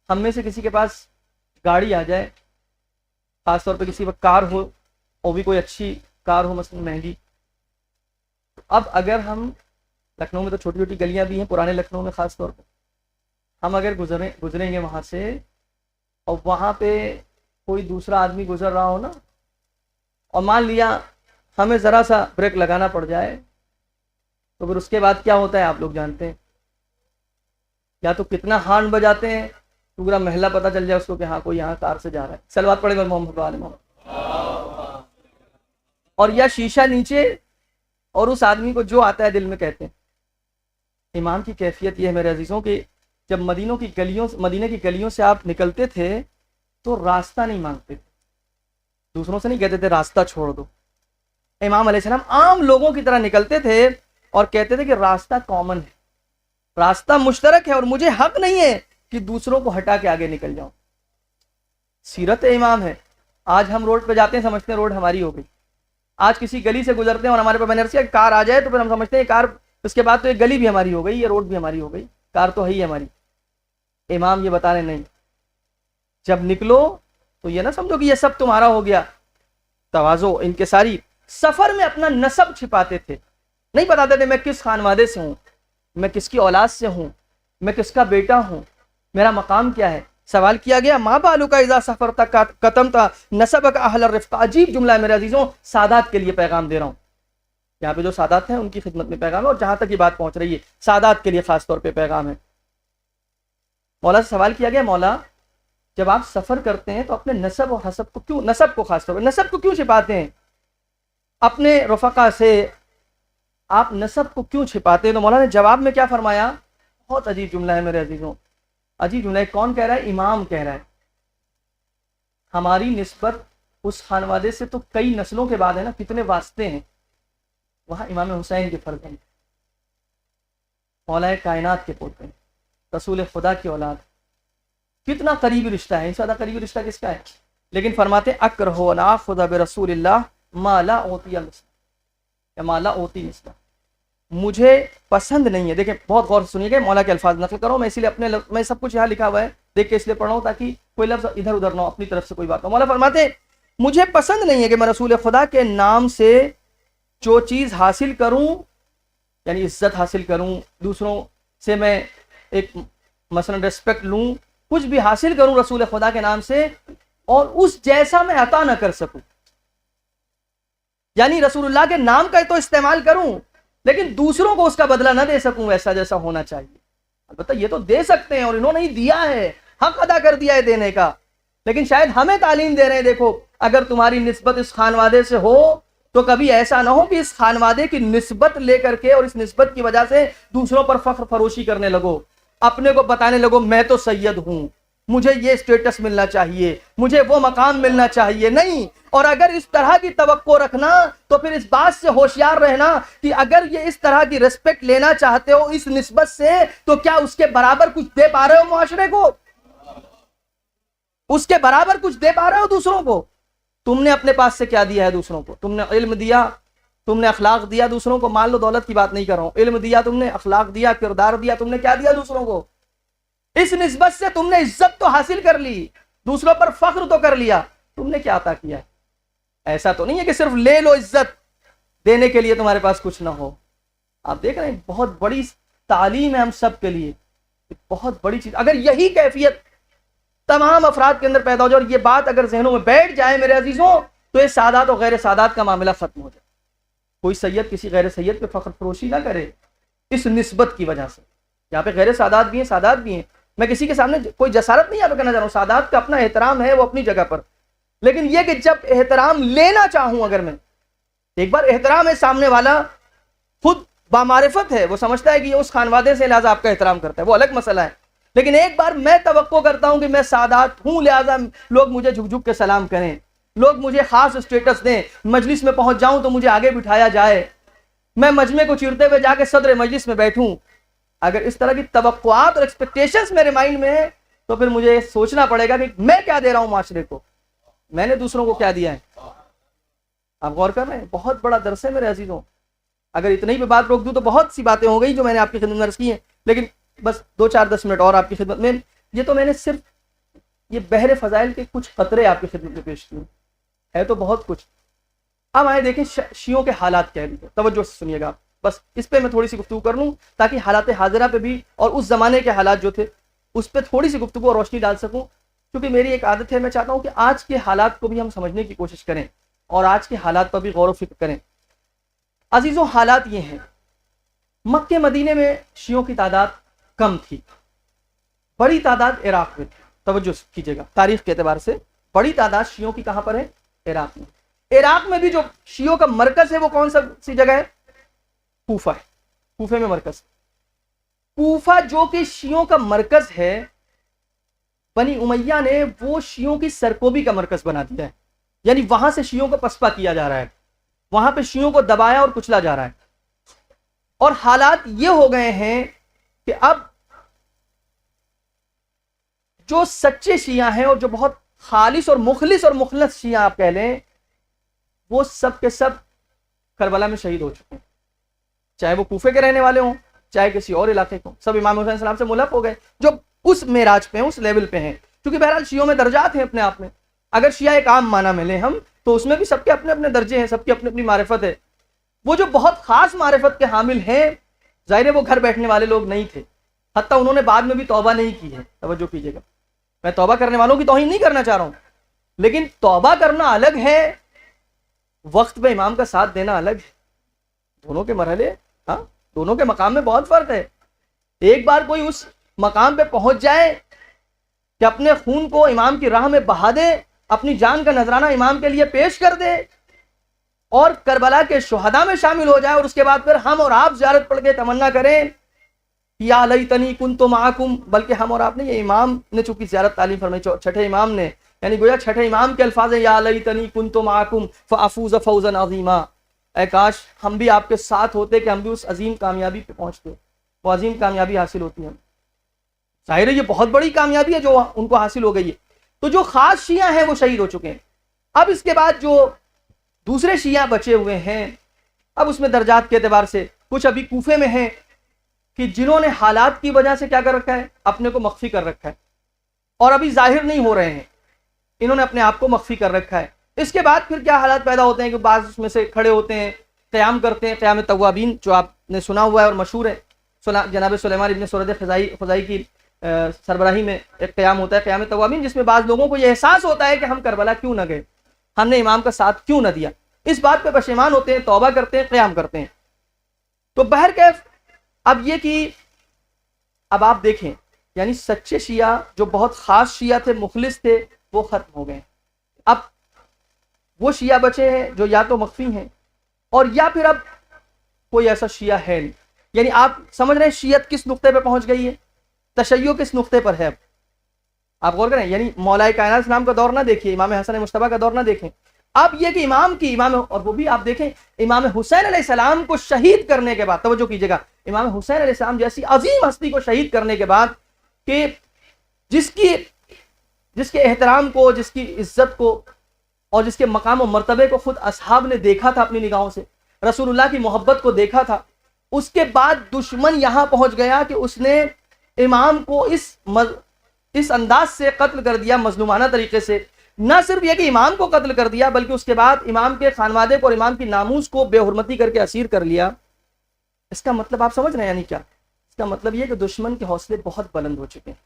ہم میں سے کسی کے پاس گاڑی آ جائے، خاص طور پہ کسی وقت کار ہو، اور بھی کوئی اچھی کار ہو مثلا مہنگی، اب اگر ہم لکھنؤ میں تو چھوٹی چھوٹی گلیاں بھی ہیں، پرانے لکھنؤ میں خاص طور پہ ہم اگر گزریں گے وہاں سے، اور وہاں پہ کوئی دوسرا آدمی گزر رہا ہو نا، اور مان لیا ہمیں ذرا سا بریک لگانا پڑ جائے، تو پھر اس کے بعد کیا ہوتا ہے آپ لوگ جانتے ہیں. یا تو کتنا ہارن بجاتے ہیں، پورا محلہ پتہ چل جائے اس کو کہ ہاں کوئی یہاں کار سے جا رہا ہے. صلوات پڑھے محمد علیہ محمد. اور یا شیشہ نیچے، اور اس آدمی کو جو آتا ہے دل میں کہتے ہیں. امام کی کیفیت یہ ہے میرے عزیزوں کہ جب مدینہ کی گلیوں سے آپ نکلتے تھے تو راستہ نہیں مانگتے تھے، دوسروں سے نہیں کہتے تھے راستہ چھوڑ دو. امام علیہ السلام عام لوگوں کی طرح نکلتے تھے اور کہتے تھے کہ راستہ کامن ہے، راستہ مشترک ہے، اور مجھے حق نہیں ہے کہ دوسروں کو ہٹا کے آگے نکل جاؤں. سیرت امام ہے. آج ہم روڈ پہ جاتے ہیں سمجھتے ہیں روڈ ہماری ہو گئی. آج کسی گلی سے گزرتے ہیں اور ہمارے پاس بینر سے کار آ جائے تو پھر ہم سمجھتے ہیں کار، اس کے بعد تو یہ گلی بھی ہماری ہو گئی، یہ روڈ بھی ہماری ہو گئی، کار تو ہے ہی ہماری. امام یہ بتا رہے نہیں، جب نکلو تو یہ نہ سمجھو کہ یہ سب تمہارا ہو گیا. تواضع، انکساری. سفر میں اپنا نسب چھپاتے تھے، نہیں بتاتے تھے میں کس خانوادے سے ہوں، میں کس کی اولاد سے ہوں، میں کس کا بیٹا ہوں، میرا مقام کیا ہے. سوال کیا گیا ما بالک اذا سفرت قتمت نسبک اہل الرفق. عجیب جملہ ہے میرے عزیزوں، سادات کے لیے پیغام دے رہا ہوں. یہاں پہ جو سادات ہیں ان کی خدمت میں پیغام ہے، اور جہاں تک یہ بات پہنچ رہی ہے سادات کے لیے خاص طور پہ پیغام ہے. مولا سے سوال کیا گیا، مولا جب آپ سفر کرتے ہیں تو اپنے نسب و حسب کو کیوں، نسب کو خاص طور پہ نسب کو کیوں چھپاتے ہیں، اپنے رفقا سے آپ نسب کو کیوں چھپاتے ہیں؟ تو مولا نے جواب میں کیا فرمایا؟ بہت عجیب جملہ ہے میرے عزیزوں، عجیب جملہ ہے. کون کہہ رہا ہے؟ امام کہہ رہا ہے. ہماری نسبت اس خانوادے سے تو کئی نسلوں کے بعد ہے نا، کتنے واسطے ہیں. وہاں امام حسین کے فرد ہیں، مولا کائنات کے پوتے ہیں، رسول خدا کی اولاد. کتنا قریبی رشتہ ہے، اس سے زیادہ قریبی رشتہ کس کا ہے؟ لیکن فرماتے اکرہ ان آخذ برسول اللہ ما لا اوتی مثلہ، یا ما لا اوتی مثلہ. مجھے پسند نہیں ہے. دیکھیں بہت غور سے سنیے گا، مولا کے الفاظ نقل کرو، میں اسی لیے میں سب کچھ یہاں لکھا ہوا ہے دیکھ کے اس لیے پڑھ رہا ہوں تاکہ کوئی لفظ ادھر ادھر نہ ہو، اپنی طرف سے کوئی بات نہ. مولا فرماتے مجھے پسند نہیں ہے کہ میں رسول خدا کے نام سے جو چیز حاصل کروں، یعنی عزت حاصل کروں، دوسروں سے میں ایک مثلا ریسپیکٹ لوں، کچھ بھی حاصل کروں رسول خدا کے نام سے، اور اس جیسا میں عطا نہ کر سکوں. یعنی رسول اللہ کے نام کا تو استعمال کروں لیکن دوسروں کو اس کا بدلہ نہ دے سکوں ویسا جیسا ہونا چاہیے. البتہ یہ تو دے سکتے ہیں اور انہوں نے ہی دیا ہے، حق ادا کر دیا ہے دینے کا، لیکن شاید ہمیں تعلیم دے رہے ہیں دیکھو اگر تمہاری نسبت اس خانوادے سے ہو تو کبھی ایسا نہ ہو کہ اس خانوادے کی نسبت لے کر کے اور اس نسبت کی وجہ سے دوسروں پر فخر فروشی کرنے لگو، اپنے کو بتانے لگو میں تو سید ہوں، مجھے یہ اسٹیٹس ملنا چاہیے، مجھے وہ مقام ملنا چاہیے. نہیں. اور اگر اس طرح کی توقع رکھنا تو پھر اس بات سے ہوشیار رہنا کہ اگر یہ اس طرح کی ریسپیکٹ لینا چاہتے ہو اس نسبت سے تو کیا اس کے برابر کچھ دے پا رہے ہو معاشرے کو؟ اس کے برابر کچھ دے پا رہے ہو دوسروں کو؟ تم نے اپنے پاس سے کیا دیا ہے دوسروں کو؟ تم نے علم دیا، تم نے اخلاق دیا دوسروں کو. مال و دولت کی بات نہیں کر رہا ہوں، علم دیا تم نے، اخلاق دیا، کردار دیا، تم نے کیا دیا دوسروں کو؟ اس نسبت سے تم نے عزت تو حاصل کر لی، دوسروں پر فخر تو کر لیا، تم نے کیا عطا کیا ہے؟ ایسا تو نہیں ہے کہ صرف لے لو عزت، دینے کے لیے تمہارے پاس کچھ نہ ہو. آپ دیکھ رہے ہیں بہت بڑی تعلیم ہے ہم سب کے لیے، بہت بڑی چیز. اگر یہی کیفیت تمام افراد کے اندر پیدا ہو جائے اور یہ بات اگر ذہنوں میں بیٹھ جائے میرے عزیزوں تو یہ سادات اور غیر سادات کا معاملہ ختم ہو جائے. کوئی سید کسی غیر سید پہ فخر فروشی نہ کرے اس نسبت کی وجہ سے. یہاں پہ غیر سادات بھی ہیں، سادات بھی ہیں، میں کسی کے سامنے کوئی جسارت نہیں یہاں پہ کرنا چاہ رہا ہوں. سادات کا اپنا احترام ہے، وہ اپنی جگہ پر، لیکن یہ کہ جب احترام لینا چاہوں، اگر میں ایک بار احترام ہے، سامنے والا خود بامعرفت ہے، وہ سمجھتا ہے کہ یہ اس خانوادے سے لہٰذا آپ کا احترام کرتا ہے، وہ الگ مسئلہ ہے. لیکن ایک بار میں توقع کرتا ہوں کہ میں سادات ہوں لہٰذا لوگ مجھے جھک جھک کے سلام کریں، لوگ مجھے خاص اسٹیٹس دیں، مجلس میں پہنچ جاؤں تو مجھے آگے بٹھایا جائے، میں مجمع کو چیرتے ہوئے جا کے صدر مجلس میں بیٹھوں، اگر اس طرح کی توقعات اور ایکسپیکٹیشنز میرے مائنڈ میں ہے تو پھر مجھے سوچنا پڑے گا کہ میں کیا دے رہا ہوں معاشرے کو، میں نے دوسروں کو کیا دیا ہے. آپ غور کر رہے ہیں؟ بہت بڑا درس ہے میرے عزیزوں. اگر اتنے ہی پہ بات روک دوں تو بہت سی باتیں ہو گئی جو میں نے آپ کی خدمت میں عرض کی ہیں، لیکن بس 2-4-10 منٹ اور آپ کی خدمت میں. یہ تو میں نے صرف یہ بحر فضائل کے کچھ قطرے آپ کی خدمت میں پیش کیے، ہے تو بہت کچھ. اب آئے دیکھیں شیعوں کے حالات کیا ہیں. توجہ سے سنیے گا، بس اس پہ میں تھوڑی سی گفتگو کر لوں تاکہ حالات حاضرہ پہ بھی اور اس زمانے کے حالات جو تھے اس پہ تھوڑی سی گفتگو اور روشنی ڈال سکوں. کیونکہ میری ایک عادت ہے، میں چاہتا ہوں کہ آج کے حالات کو بھی ہم سمجھنے کی کوشش کریں اور آج کے حالات پر بھی غور و فکر کریں. عزیزوں، حالات یہ ہیں، مکہ مدینے میں شیعوں کی تعداد کم تھی، بڑی تعداد عراق میں تھی. توجہ کیجیے گا، تاریخ کے اعتبار سے بڑی تعداد شیعوں کی کہاں پر ہے؟ عراق میں. عراق میں بھی جو شیعوں کا مرکز ہے وہ کون سی جگہ ہے؟ کوفہ ہے. کوفے میں مرکز. کوفہ جو کہ شیعوں کا مرکز ہے، بنی امیہ نے وہ شیعوں کی سرکوبی کا مرکز بنا دیا ہے. یعنی وہاں سے شیعوں کو پسپا کیا جا رہا ہے، وہاں پہ شیعوں کو دبایا اور کچلا جا رہا ہے. اور حالات یہ ہو گئے ہیں کہ اب جو سچے شیعہ ہیں اور جو بہت خالص اور مخلص شیعہ آپ کہہ لیں، وہ سب کے سب کربلا میں شہید ہو چکے ہیں. چاہے وہ کوفے کے رہنے والے ہوں، چاہے کسی اور علاقے کو، سب امام حسین السلام سے ملحق ہو گئے جو اس معراج پہ ہیں، اس لیول پہ ہیں. کیونکہ بہرحال شیعوں میں درجات ہیں اپنے آپ میں. اگر شیعہ ایک عام معنی میں لیں ہم تو اس میں بھی سب کے اپنے اپنے درجے ہیں، سب کی اپنی اپنی معرفت ہے. وہ جو بہت خاص معرفت کے حامل ہیں، ظاہر ہے وہ گھر بیٹھنے والے لوگ نہیں تھے، حتیٰ انہوں نے بعد میں بھی توبہ نہیں کی ہے. توجہ کیجیے گا، میں توبہ کرنے والوں کی توہین نہیں کرنا چاہ رہا ہوں، لیکن توبہ کرنا الگ ہے، وقت پہ امام کا ساتھ دینا الگ ہے. دونوں کے مرحلے، ہاں، دونوں کے مقام میں بہت فرق ہے. ایک بار کوئی اس مقام پہ پہنچ جائے کہ اپنے خون کو امام کی راہ میں بہا دے، اپنی جان کا نذرانہ امام کے لیے پیش کر دے اور کربلا کے شہداء میں شامل ہو جائے، اور اس کے بعد پھر ہم اور آپ زیارت پڑھ کے تمنا کریں یا لیتنی کنت معکم، بلکہ ہم اور آپ نے، یہ امام نے چونکہ زیارت تعلیم فرمائی، چھٹے امام نے، یعنی گویا چھٹے امام کے الفاظ ہیں، یا لیتنی کنت معکم فافوز فوزا عظیما، اے کاش ہم بھی آپ کے ساتھ ہوتے کہ ہم بھی اس عظیم کامیابی پہ پہنچتے. وہ عظیم کامیابی حاصل ہوتی ہے. ظاہر ہے یہ بہت بڑی کامیابی ہے جو ان کو حاصل ہو گئی ہے. تو جو خاص شیعہ ہیں وہ شہید ہو چکے ہیں. اب اس کے بعد جو دوسرے شیعہ بچے ہوئے ہیں، اب اس میں درجات کے اعتبار سے کچھ ابھی کوفے میں ہیں کہ جنہوں نے حالات کی وجہ سے کیا کر رکھا ہے؟ اپنے کو مخفی کر رکھا ہے، اور ابھی ظاہر نہیں ہو رہے ہیں، انہوں نے اپنے آپ کو مخفی کر رکھا ہے. اس کے بعد پھر کیا حالات پیدا ہوتے ہیں کہ بعض اس میں سے کھڑے ہوتے ہیں، قیام کرتے ہیں، قیام توابین جو آپ نے سنا ہوا ہے اور مشہور ہے، جناب سلیمان ابن سورد خزائی کی سربراہی میں ایک قیام ہوتا ہے، قیام توابین، جس میں بعض لوگوں کو یہ احساس ہوتا ہے کہ ہم کربلا کیوں نہ گئے، ہم نے امام کا ساتھ کیوں نہ دیا. اس بات پہ پشیمان ہوتے ہیں، توبہ کرتے ہیں، قیام کرتے ہیں. تو بہرکیف اب یہ کہ اب آپ دیکھیں، یعنی سچے شیعہ جو بہت خاص شیعہ تھے، مخلص تھے، وہ ختم ہو گئے. اب وہ شیعہ بچے ہیں جو یا تو مخفی ہیں اور یا پھر اب کوئی ایسا شیعہ ہے نہیں. یعنی آپ سمجھ رہے ہیں شیعت کس نقطے پہ پہنچ گئی ہے، تشیع کس نقطے پر ہے. اب آپ غور کریں، یعنی مولا کائنات اسلام کا دور نہ دیکھیے، امام حسن مصطفیٰ کا دور نہ دیکھیں. اب یہ کہ امام اور وہ بھی آپ دیکھیں امام حسین علیہ السلام کو شہید کرنے کے بعد، توجہ کیجیے گا، امام حسین علیہ السلام جیسی عظیم ہستی کو شہید کرنے کے بعد، کہ جس کے احترام کو، جس کی عزت کو اور جس کے مقام و مرتبے کو خود اصحاب نے دیکھا تھا اپنی نگاہوں سے، رسول اللہ کی محبت کو دیکھا تھا، اس کے بعد دشمن یہاں پہنچ گیا کہ اس نے امام کو اس انداز سے قتل کر دیا، مظلومانہ طریقے سے. نہ صرف یہ کہ امام کو قتل کر دیا، بلکہ اس کے بعد امام کے خانوادے کو اور امام کی ناموس کو بے حرمتی کر کے اسیر کر لیا. اس کا مطلب آپ سمجھ رہے ہیں یعنی کیا؟ اس کا مطلب یہ کہ دشمن کے حوصلے بہت بلند ہو چکے ہیں.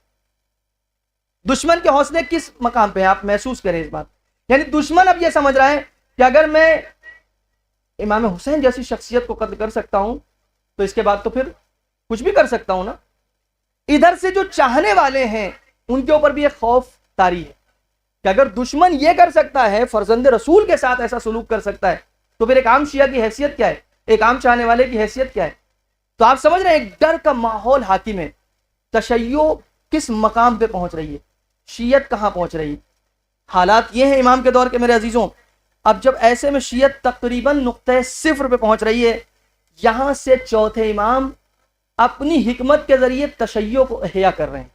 دشمن کے حوصلے کس مقام پہ ہیں آپ محسوس کریں اس بات. یعنی دشمن اب یہ سمجھ رہا ہے کہ اگر میں امام حسین جیسی شخصیت کو قتل کر سکتا ہوں تو اس کے بعد تو پھر کچھ بھی کر سکتا ہوں نا. ادھر سے جو چاہنے والے ہیں ان کے اوپر بھی ایک خوف طاری ہے کہ اگر دشمن یہ کر سکتا ہے، فرزند رسول کے ساتھ ایسا سلوک کر سکتا ہے، تو پھر ایک عام شیعہ کی حیثیت کیا ہے، ایک عام چاہنے والے کی حیثیت کیا ہے. تو آپ سمجھ رہے ہیں ایک ڈر کا ماحول حاکم ہے. تشیع کس مقام پہ پہنچ رہی ہے، شیعت کہاں پہنچ رہی ہے. حالات یہ ہیں امام کے دور کے میرے عزیزوں. اب جب ایسے میں شیعت تقریباً نقطۂ صفر پہ پہنچ رہی ہے، یہاں سے چوتھے امام اپنی حکمت کے ذریعے تشیع کو احیا کر رہے ہیں،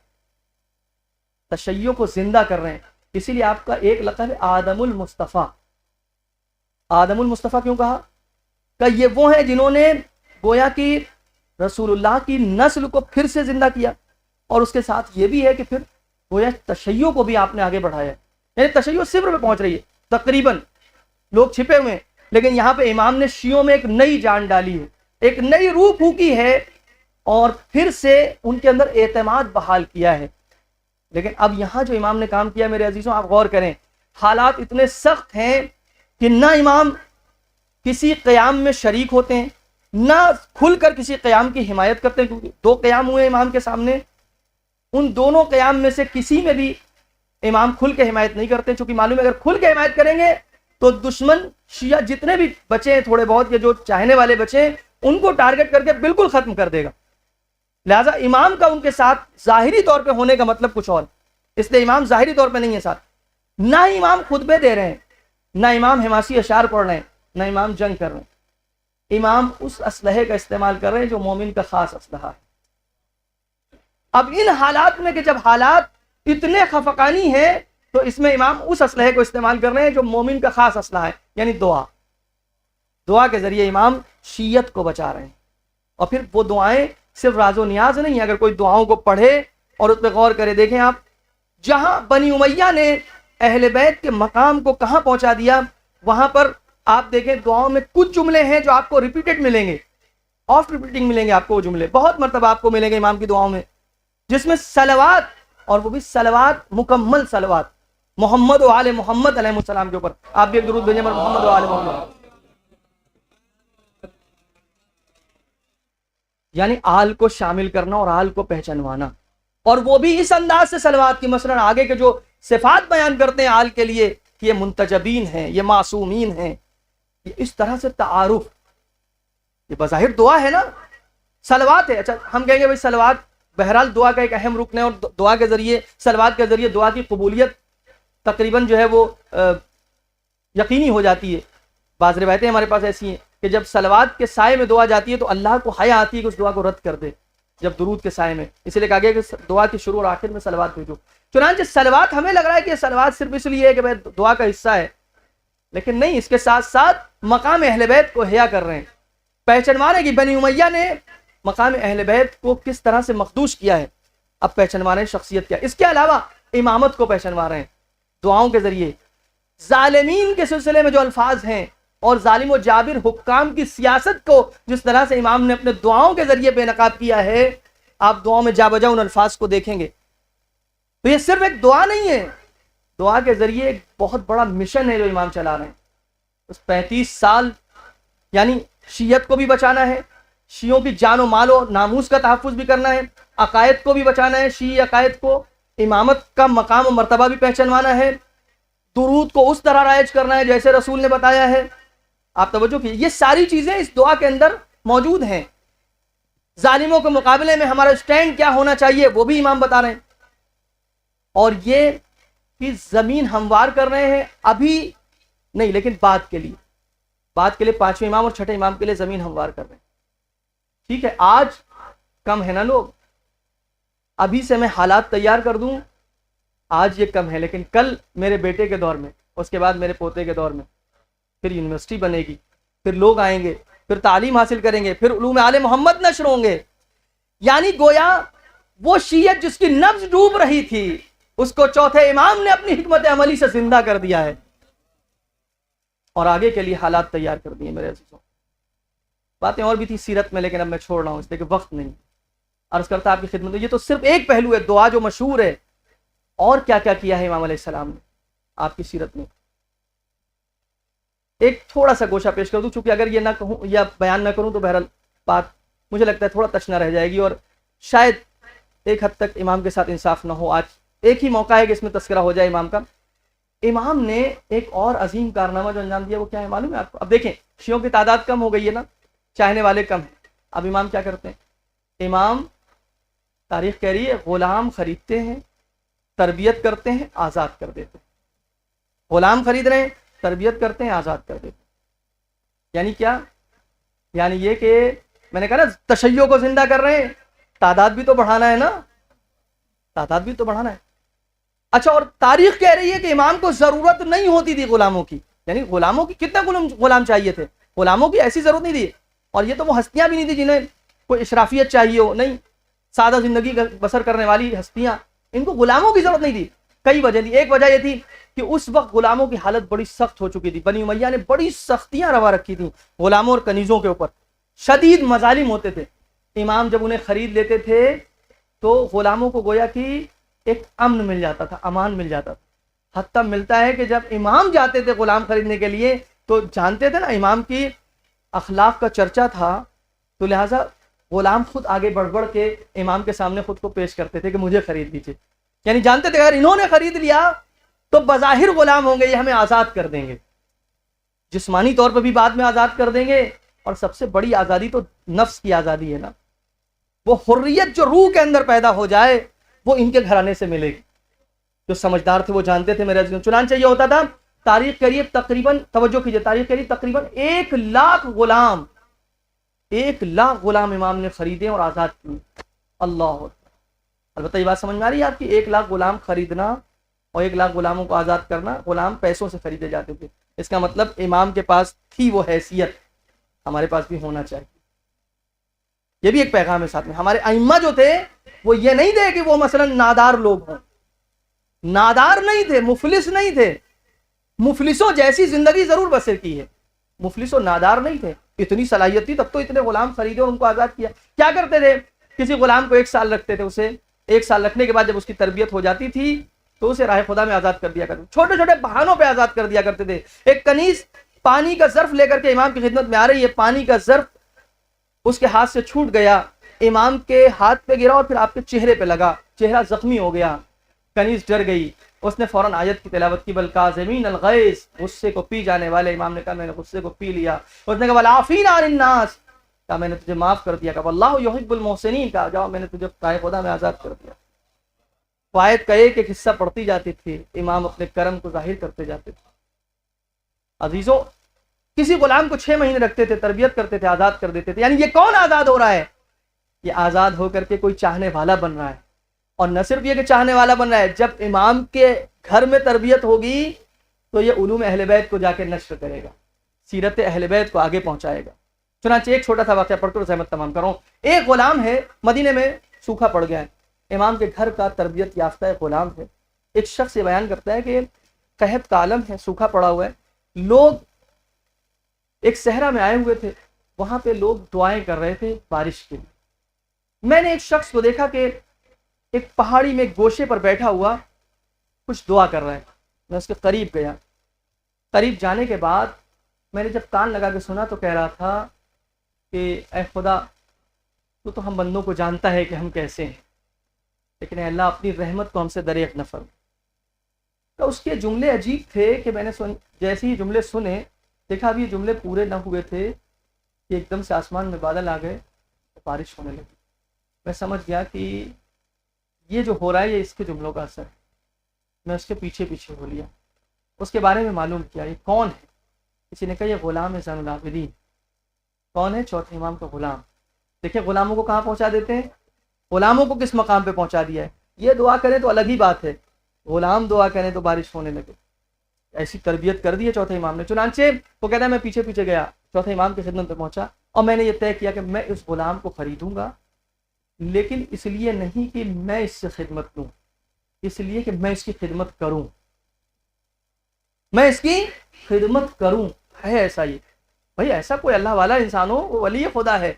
تشیع کو زندہ کر رہے ہیں. اسی لیے آپ کا ایک لقب ہے آدم المصطفیٰ. آدم المصطفیٰ کیوں کہا؟ کہ یہ وہ ہیں جنہوں نے گویا کہ رسول اللہ کی نسل کو پھر سے زندہ کیا، اور اس کے ساتھ یہ بھی ہے کہ پھر گویا تشیع کو بھی آپ نے آگے بڑھایا. یعنی تشیع صفر پہ پہنچ رہی ہے تقریباً، لوگ چھپے ہوئے ہیں، لیکن یہاں پہ امام نے شیعوں میں ایک نئی جان ڈالی ہے، ایک نئی روح پھونکی ہے، اور پھر سے ان کے اندر اعتماد بحال کیا ہے. لیکن اب یہاں جو امام نے کام کیا میرے عزیزوں، آپ غور کریں، حالات اتنے سخت ہیں کہ نہ امام کسی قیام میں شریک ہوتے ہیں، نہ کھل کر کسی قیام کی حمایت کرتے ہیں، کیونکہ 2 قیام ہوئے امام کے سامنے، ان دونوں قیام میں سے کسی میں بھی امام کھل کے حمایت نہیں کرتے، چونکہ معلوم ہے اگر کھل کے حمایت کریں گے تو دشمن شیعہ جتنے بھی بچے ہیں تھوڑے بہت، یا جو چاہنے والے بچے ہیں، ان کو ٹارگٹ کر کے بالکل ختم کر دے گا. لہٰذا امام کا ان کے ساتھ ظاہری طور پہ ہونے کا مطلب کچھ اور، اس لیے امام ظاہری طور پہ نہیں ہے ساتھ. نہ ہی امام خطبے دے رہے ہیں، نہ امام حماسی اشعار پڑھ رہے ہیں، نہ امام جنگ کر رہے ہیں. امام اس اسلحے کا استعمال کر رہے ہیں جو مومن کا خاص اسلحہ ہے. اب ان حالات میں کہ جب حالات اتنے خفقانی ہیں تو اس میں امام اس اسلحے کو استعمال کر رہے ہیں جو مومن کا خاص اسلحہ ہے، یعنی دعا. دعا کے ذریعے امام شیعت کو بچا رہے ہیں. اور پھر وہ دعائیں صرف راز و نیاز نہیں، اگر کوئی دعاؤں کو پڑھے اور اس پہ غور کرے، دیکھیں آپ، جہاں بنی امیہ نے اہل بیت کے مقام کو کہاں پہنچا دیا، وہاں پر آپ دیکھیں دعاؤں میں کچھ جملے ہیں جو آپ کو ریپیٹڈ ملیں گے، آف ریپیٹنگ ملیں گے آپ کو، وہ جملے بہت مرتبہ آپ کو ملیں گے امام کی دعاؤں میں، جس میں صلوات، اور وہ بھی صلوات، مکمل صلوات محمد و آل محمد علیہ السلام کے اوپر. آپ بھی ایک درود بھیجیں محمد و آل محمد، یعنی آل کو شامل کرنا اور آل کو پہچانوانا، اور وہ بھی اس انداز سے صلوات کی. مثلا آگے کے جو صفات بیان کرتے ہیں آل کے لیے، یہ منتجبین ہیں، یہ معصومین ہیں، یہ اس طرح سے تعارف، یہ بظاہر دعا ہے نا، صلوات ہے. اچھا ہم کہیں گے بھائی صلوات بہرحال دعا کا ایک اہم رکن ہے، اور دعا کے ذریعے، صلوات کے ذریعے دعا کی قبولیت تقریباً جو ہے وہ یقینی ہو جاتی ہے. بعض روایتیں ہمارے پاس ایسی ہیں کہ جب صلوات کے سائے میں دعا جاتی ہے تو اللہ کو حیا آتی ہے کہ اس دعا کو رد کر دے، جب درود کے سائے میں، اس لیے کہا گیا کہ دعا کی شروع اور آخر میں صلوات بھیجو. چنانچہ صلوات ہمیں لگ رہا ہے کہ صلوات صرف اس لیے ہے کہ دعا کا حصہ ہے، لیکن نہیں، اس کے ساتھ ساتھ مقام اہل بیت کو احیا کر رہے ہیں. پہچانوانے کی بنی امیہ نے مقام اہل بیت کو کس طرح سے مخدوش کیا ہے، اب پہچانوانے شخصیت کیا. اس کے علاوہ امامت کو پہچانوا رہے ہیں دعاؤں کے ذریعے. ظالمین کے سلسلے میں جو الفاظ ہیں، اور ظالم و جابر حکام کی سیاست کو جس طرح سے امام نے اپنے دعاؤں کے ذریعے بے نقاب کیا ہے، آپ دعاؤں میں جا بجا ان الفاظ کو دیکھیں گے تو یہ صرف ایک دعا نہیں ہے، دعا کے ذریعے ایک بہت بڑا مشن ہے جو امام چلا رہے ہیں. اس 35 سال یعنی شیعت کو بھی بچانا ہے، شیعوں کی جان و مال و ناموس کا تحفظ بھی کرنا ہے، عقائد کو بھی بچانا ہے، شیعی عقائد کو، امامت کا مقام و مرتبہ بھی پہچانوانا ہے، درود کو اس طرح رائج کرنا ہے جیسے رسول نے بتایا ہے. آپ توجہ کیجیے، یہ ساری چیزیں اس دعا کے اندر موجود ہیں. ظالموں کے مقابلے میں ہمارا سٹینڈ کیا ہونا چاہیے وہ بھی امام بتا رہے ہیں. اور یہ کہ زمین ہموار کر رہے ہیں ابھی نہیں، لیکن بعد کے لیے 5ویں امام اور 6ٹھے امام کے لیے زمین ہموار کر رہے ہیں. ٹھیک ہے، آج کم ہے نا لوگ، ابھی سے میں حالات تیار کر دوں، آج یہ کم ہے، لیکن کل میرے بیٹے کے دور میں، اس کے بعد میرے پوتے کے دور میں، پھر یونیورسٹی بنے گی، پھر لوگ آئیں گے، پھر تعلیم حاصل کریں گے، پھر علوم آل محمد نشر ہوں گے. یعنی گویا وہ شیعت جس کی نبض ڈوب رہی تھی، اس کو چوتھے امام نے اپنی حکمت عملی سے زندہ کر دیا ہے، اور آگے کے لیے حالات تیار کر دیے. میرے عزیزوں، باتیں اور بھی تھی سیرت میں، لیکن اب میں چھوڑ رہا ہوں اس لیے کہ وقت نہیں. عرض کرتا آپ کی خدمت میں، یہ تو صرف ایک پہلو ہے، دعا جو مشہور ہے. اور کیا کیا کیا ہے امام علیہ السلام نے آپ کی سیرت میں. ایک تھوڑا سا گوشہ پیش کر دوں، چونکہ اگر یہ نہ کہوں یا بیان نہ کروں تو بہرحال بات مجھے لگتا ہے تھوڑا تشنا رہ جائے گی، اور شاید ایک حد تک امام کے ساتھ انصاف نہ ہو. آج ایک ہی موقع ہے کہ اس میں تذکرہ ہو جائے امام کا. امام نے ایک اور عظیم کارنامہ جو انجام دیا وہ کیا ہے معلوم ہے آپ کو؟ اب دیکھیں، شیعوں کی تعداد کم ہو گئی ہے نا، چاہنے والے کم ہیں. اب امام کیا کرتے ہیں؟ امام، تاریخ کہہ رہی ہے، غلام خریدتے ہیں، تربیت کرتے ہیں، آزاد کر دیتے ہیں. غلام خرید رہے ہیں، تربیت کرتے ہیں، آزاد کر دیتے ہیں. یعنی کیا؟ یعنی یہ کہ میں نے کہا نا تشیع کو زندہ کر رہے ہیں, تعداد بھی تو بڑھانا ہے نا, تعداد بھی تو بڑھانا ہے. اچھا, اور تاریخ کہہ رہی ہے کہ امام کو ضرورت نہیں ہوتی تھی غلاموں کی, یعنی غلاموں کی کتنے غلام چاہیے تھے, غلاموں کی ایسی ضرورت نہیں تھی. اور یہ تو وہ ہستیاں بھی نہیں تھی جنہیں کوئی اشرافیت چاہیے ہو, نہیں, سادہ زندگی بسر کرنے والی ہستیاں, ان کو غلاموں کی ضرورت نہیں تھی. کئی وجہ تھی. ایک وجہ یہ تھی کہ اس وقت غلاموں کی حالت بڑی سخت ہو چکی تھی, بنی امیہ نے بڑی سختیاں روا رکھی تھیں غلاموں اور کنیزوں کے اوپر, شدید مظالم ہوتے تھے. امام جب انہیں خرید لیتے تھے تو غلاموں کو گویا کہ ایک امن مل جاتا تھا, امان مل جاتا تھا. حتیٰ ملتا ہے کہ جب امام جاتے تھے غلام خریدنے کے لیے تو جانتے تھے نا امام کی اخلاق کا چرچا تھا, تو لہٰذا غلام خود آگے بڑھ بڑھ کے امام کے سامنے خود کو پیش کرتے تھے کہ مجھے خرید لیجیے. یعنی جانتے تھے اگر انہوں نے خرید لیا تو بظاہر غلام ہوں گے, یہ ہمیں آزاد کر دیں گے, جسمانی طور پر بھی بعد میں آزاد کر دیں گے. اور سب سے بڑی آزادی تو نفس کی آزادی ہے نا, وہ حریت جو روح کے اندر پیدا ہو جائے وہ ان کے گھرانے سے ملے گی. جو سمجھدار تھے وہ جانتے تھے میرے عزیزوں. چنانچہ یہ ہوتا تھا, تاریخ قریب تقریباً, توجہ کیجئے, تاریخ قریب تقریباً 1,00,000 غلام, 1,00,000 غلام امام نے خریدے اور آزاد کیے. اللہ, البتہ یہ بات سمجھ میں آ رہی ہے آپ کی, 1,00,000 غلام خریدنا اور 1,00,000 غلاموں کو آزاد کرنا, غلام پیسوں سے خریدے جاتے تھے. اس کا مطلب امام کے پاس تھی وہ حیثیت, ہمارے پاس بھی ہونا چاہیے. یہ بھی ایک پیغام ہے ساتھ میں. ہمارے ائمہ جو تھے وہ یہ نہیں تھے کہ وہ مثلا نادار لوگ ہوں, نادار نہیں تھے, مفلس نہیں تھے, مفلسوں جیسی زندگی ضرور بسر کی ہے, مفلس و نادار نہیں تھے. اتنی صلاحیت تھی تب تو اتنے غلام خریدے اور ان کو آزاد کیا. کیا کرتے تھے, کسی غلام کو 1 سال رکھتے تھے, اسے 1 سال رکھنے کے بعد جب اس کی تربیت ہو جاتی تھی تو اسے راہ خدا میں آزاد کر دیا کرتے, چھوٹے چھوٹے بہانوں پہ آزاد کر دیا کرتے تھے. ایک کنیز پانی کا ظرف لے کر کے امام کی خدمت میں آ رہی ہے, پانی کا ظرف اس کے ہاتھ سے چھوٹ گیا, امام کے ہاتھ پہ گرا اور پھر آپ کے چہرے پہ لگا, چہرہ زخمی ہو گیا. کنیز ڈر گئی, اس نے فوراً آیت کی تلاوت کی, بالکاظمین الغیظ, غصے کو پی جانے والے. امام نے کہا میں نے غصے کو پی لیا. اس نے کہا والعافین عن الناس, کہا میں نے تجھے معاف کر دیا. کہا واللہ یحب المحسنین, کہا جاؤ میں نے تجھے راہ خدا میں آزاد کر دیا. آیت کا ایک ایک حصہ پڑھتی جاتی تھی, امام اپنے کرم کو ظاہر کرتے جاتے تھے. عزیزوں, کسی غلام کو 6 مہینے رکھتے تھے, تربیت کرتے تھے, آزاد کر دیتے تھے. یعنی یہ کون آزاد ہو رہا ہے, یہ آزاد ہو کر کے کوئی چاہنے والا بن رہا ہے. اور نہ صرف یہ کہ چاہنے والا بن رہا ہے, جب امام کے گھر میں تربیت ہوگی تو یہ علوم اہل بیت کو جا کے نشر کرے گا, سیرت اہل بیت کو آگے پہنچائے گا. چنانچہ ایک چھوٹا سا واقعہ پڑھ کر زحمت تمام کروں. ایک غلام ہے, مدینے میں سوکھا پڑ گیا ہے, امام کے گھر کا تربیت یافتہ غلام ہے. ایک شخص یہ بیان کرتا ہے کہ قحط کا عالم ہے, سوکھا پڑا ہوا ہے, لوگ ایک صحرا میں آئے ہوئے تھے, وہاں پہ لوگ دعائیں کر رہے تھے بارش کے لیے. میں نے ایک شخص کو دیکھا کہ ایک پہاڑی میں ایک گوشے پر بیٹھا ہوا کچھ دعا کر رہا ہے. میں اس کے قریب گیا, قریب جانے کے بعد میں نے جب کان لگا کے سنا تو کہہ رہا تھا کہ اے خدا, تو ہم بندوں کو جانتا ہے کہ ہم کیسے ہیں, لیکن اے اللہ اپنی رحمت کو ہم سے دریغ نہ فرما. تو اس کے جملے عجیب تھے کہ میں نے جیسے ہی جملے سنے, دیکھا ابھی یہ جملے پورے نہ ہوئے تھے کہ ایک دم سے آسمان میں بادل آ گئے, بارش ہونے لگی. میں سمجھ گیا کہ یہ جو ہو رہا ہے یہ اس کے جملوں کا اثر ہے. میں اس کے پیچھے پیچھے ہو لیا, اس کے بارے میں معلوم کیا یہ کون ہے. کسی نے کہا یہ غلام ہے زین العابدین. کون ہے؟ چوتھے امام کا غلام. دیکھیں غلاموں کو کہاں پہنچا دیتے ہیں, غلاموں کو کس مقام پہ پہنچا دیا ہے. یہ دعا کریں تو الگ ہی بات ہے, غلام دعا کریں تو بارش ہونے لگے. ایسی تربیت کر دی ہے چوتھے امام نے. چنانچہ وہ کہتا ہے میں پیچھے پیچھے گیا, چوتھے امام کی خدمت پہ پہنچا اور میں نے یہ طے کیا کہ میں اس غلام کو خریدوں گا, لیکن اس لیے نہیں کہ میں اس سے خدمت لوں, اس لیے کہ میں اس کی خدمت کروں, میں اس کی خدمت کروں. ہے ایسا یہ بھائی, ایسا کوئی اللہ والا انسان ہو, وہ ولی خدا ہے.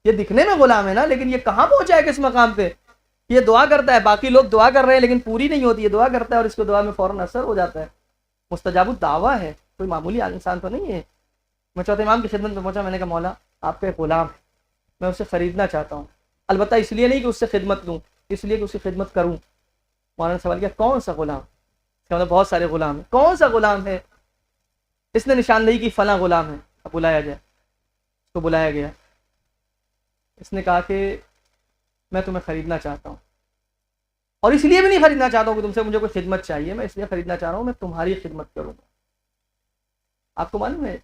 یہ دکھنے میں غلام ہے نا, لیکن یہ کہاں پہنچا ہے, کس مقام پہ. یہ دعا کرتا ہے, باقی لوگ دعا کر رہے ہیں لیکن پوری نہیں ہوتی, یہ دعا کرتا ہے اور اس کو دعا میں فوراً اثر ہو جاتا ہے. مستجاب الدعویٰ ہے, کوئی معمولی انسان تو نہیں ہے. میں چوتھے امام کی خدمت میں پہنچا, میں نے کہا مولا آپ کا ایک غلام ہے, میں اسے خریدنا چاہتا ہوں, البتہ اس لیے نہیں کہ اس سے خدمت لوں, اس لیے کہ اس کی خدمت کروں. مولانا نے سوال کیا کون سا غلام؟ اس کا مطلب بہت سارے غلام ہیں. کون سا غلام ہے؟ اس نے نشاندہی کی فلاں غلام ہے, اب بلایا جائے. اس کو بلایا گیا, اس نے کہا کہ میں تمہیں خریدنا چاہتا ہوں, اور اس لیے بھی نہیں خریدنا چاہتا ہوں کہ تم سے مجھے کوئی خدمت چاہیے, میں اس لیے خریدنا چاہ رہا ہوں میں تمہاری خدمت کروں گا. آپ کو معلوم ہے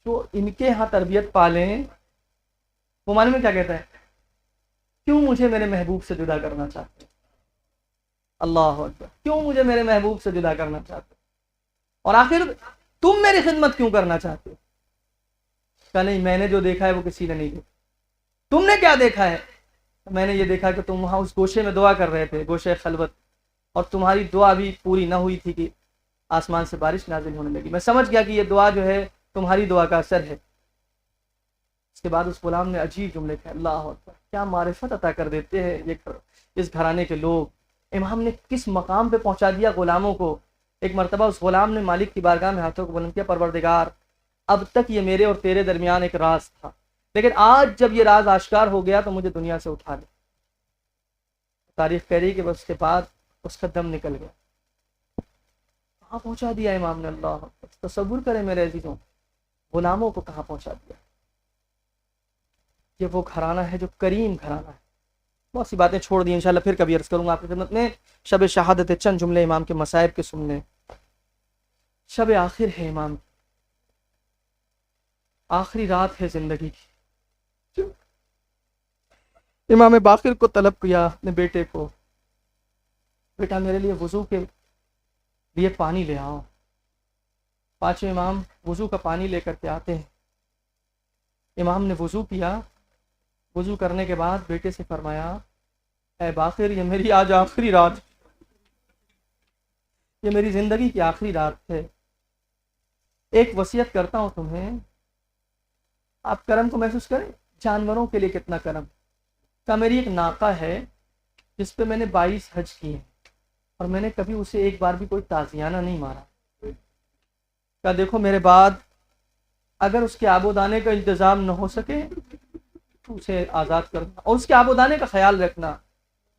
جو ان کے ہاں تربیت پالیں وہ معنی میں کیا کہتا ہے؟ کیوں مجھے میرے محبوب سے جدا کرنا چاہتے ہیں؟ اللہ اکبر، کیوں مجھے میرے محبوب سے جدا کرنا چاہتے ہیں؟ اور آخر تم میری خدمت کیوں کرنا چاہتے ہو؟ کہا نہیں، میں نے جو دیکھا ہے وہ کسی نے نہیں دیکھا۔ تم نے کیا دیکھا ہے؟ میں نے یہ دیکھا کہ تم وہاں اس گوشے میں دعا کر رہے تھے، گوشے خلوت، اور تمہاری دعا بھی پوری نہ ہوئی تھی کہ آسمان سے بارش نازل ہونے لگی۔ میں سمجھ گیا کہ یہ دعا جو ہے تمہاری دعا کا اثر ہے۔ اس کے بعد اس غلام نے عجیب جملے کہے، اللہ اکبر، کیا معرفت عطا کر دیتے ہیں یہ اس گھرانے کے لوگ۔ امام نے کس مقام پہ پہنچا دیا غلاموں کو۔ ایک مرتبہ اس غلام نے مالک کی بارگاہ میں ہاتھوں کو بلند کیا، پروردگار، اب تک یہ میرے اور تیرے درمیان ایک راز تھا، لیکن آج جب یہ راز آشکار ہو گیا تو مجھے دنیا سے اٹھا لے۔ تاریخ کہہ رہی کہ بس اس کے بعد اس کا دم نکل گیا۔ کہاں پہنچا دیا امام نے، اللہ اکبر، تصور کریں میرے عزیزوں، غلاموں کو کہاں پہنچا دیا۔ یہ وہ گھرانہ ہے جو کریم گھرانہ ہے۔ بہت سی باتیں چھوڑ دی، انشاءاللہ پھر کبھی عرض کروں گا آپ کی خدمت میں۔ شب شہادت، چند جملے امام کے مصائب کے سن لیں۔ شب آخر ہے امام کی، آخری رات ہے زندگی کی۔ امام باقر کو طلب کیا اپنے بیٹے کو، بیٹا میرے لیے وضو کے لیے پانی لے آؤ۔ پانچویں امام وضو کا پانی لے کر کے آتے ہیں۔ امام نے وضو کیا، وضو کرنے کے بعد بیٹے سے فرمایا، اے باقر، یہ میری آج آخری رات ہے، یہ میری زندگی کی آخری رات ہے، ایک وصیت کرتا ہوں تمہیں، آپ کرم کو محسوس کریں، جانوروں کے لیے کتنا کرم۔ کہ میری ایک ناقہ ہے جس پہ میں نے 22 حج کیے ہیں اور میں نے کبھی اسے ایک بار بھی کوئی تازیانہ نہیں مارا۔ کہ دیکھو میرے بعد اگر اس کے آب و دانے کا انتظام نہ ہو سکے تو اسے آزاد کرنا اور اس کے آب و دانے کا خیال رکھنا۔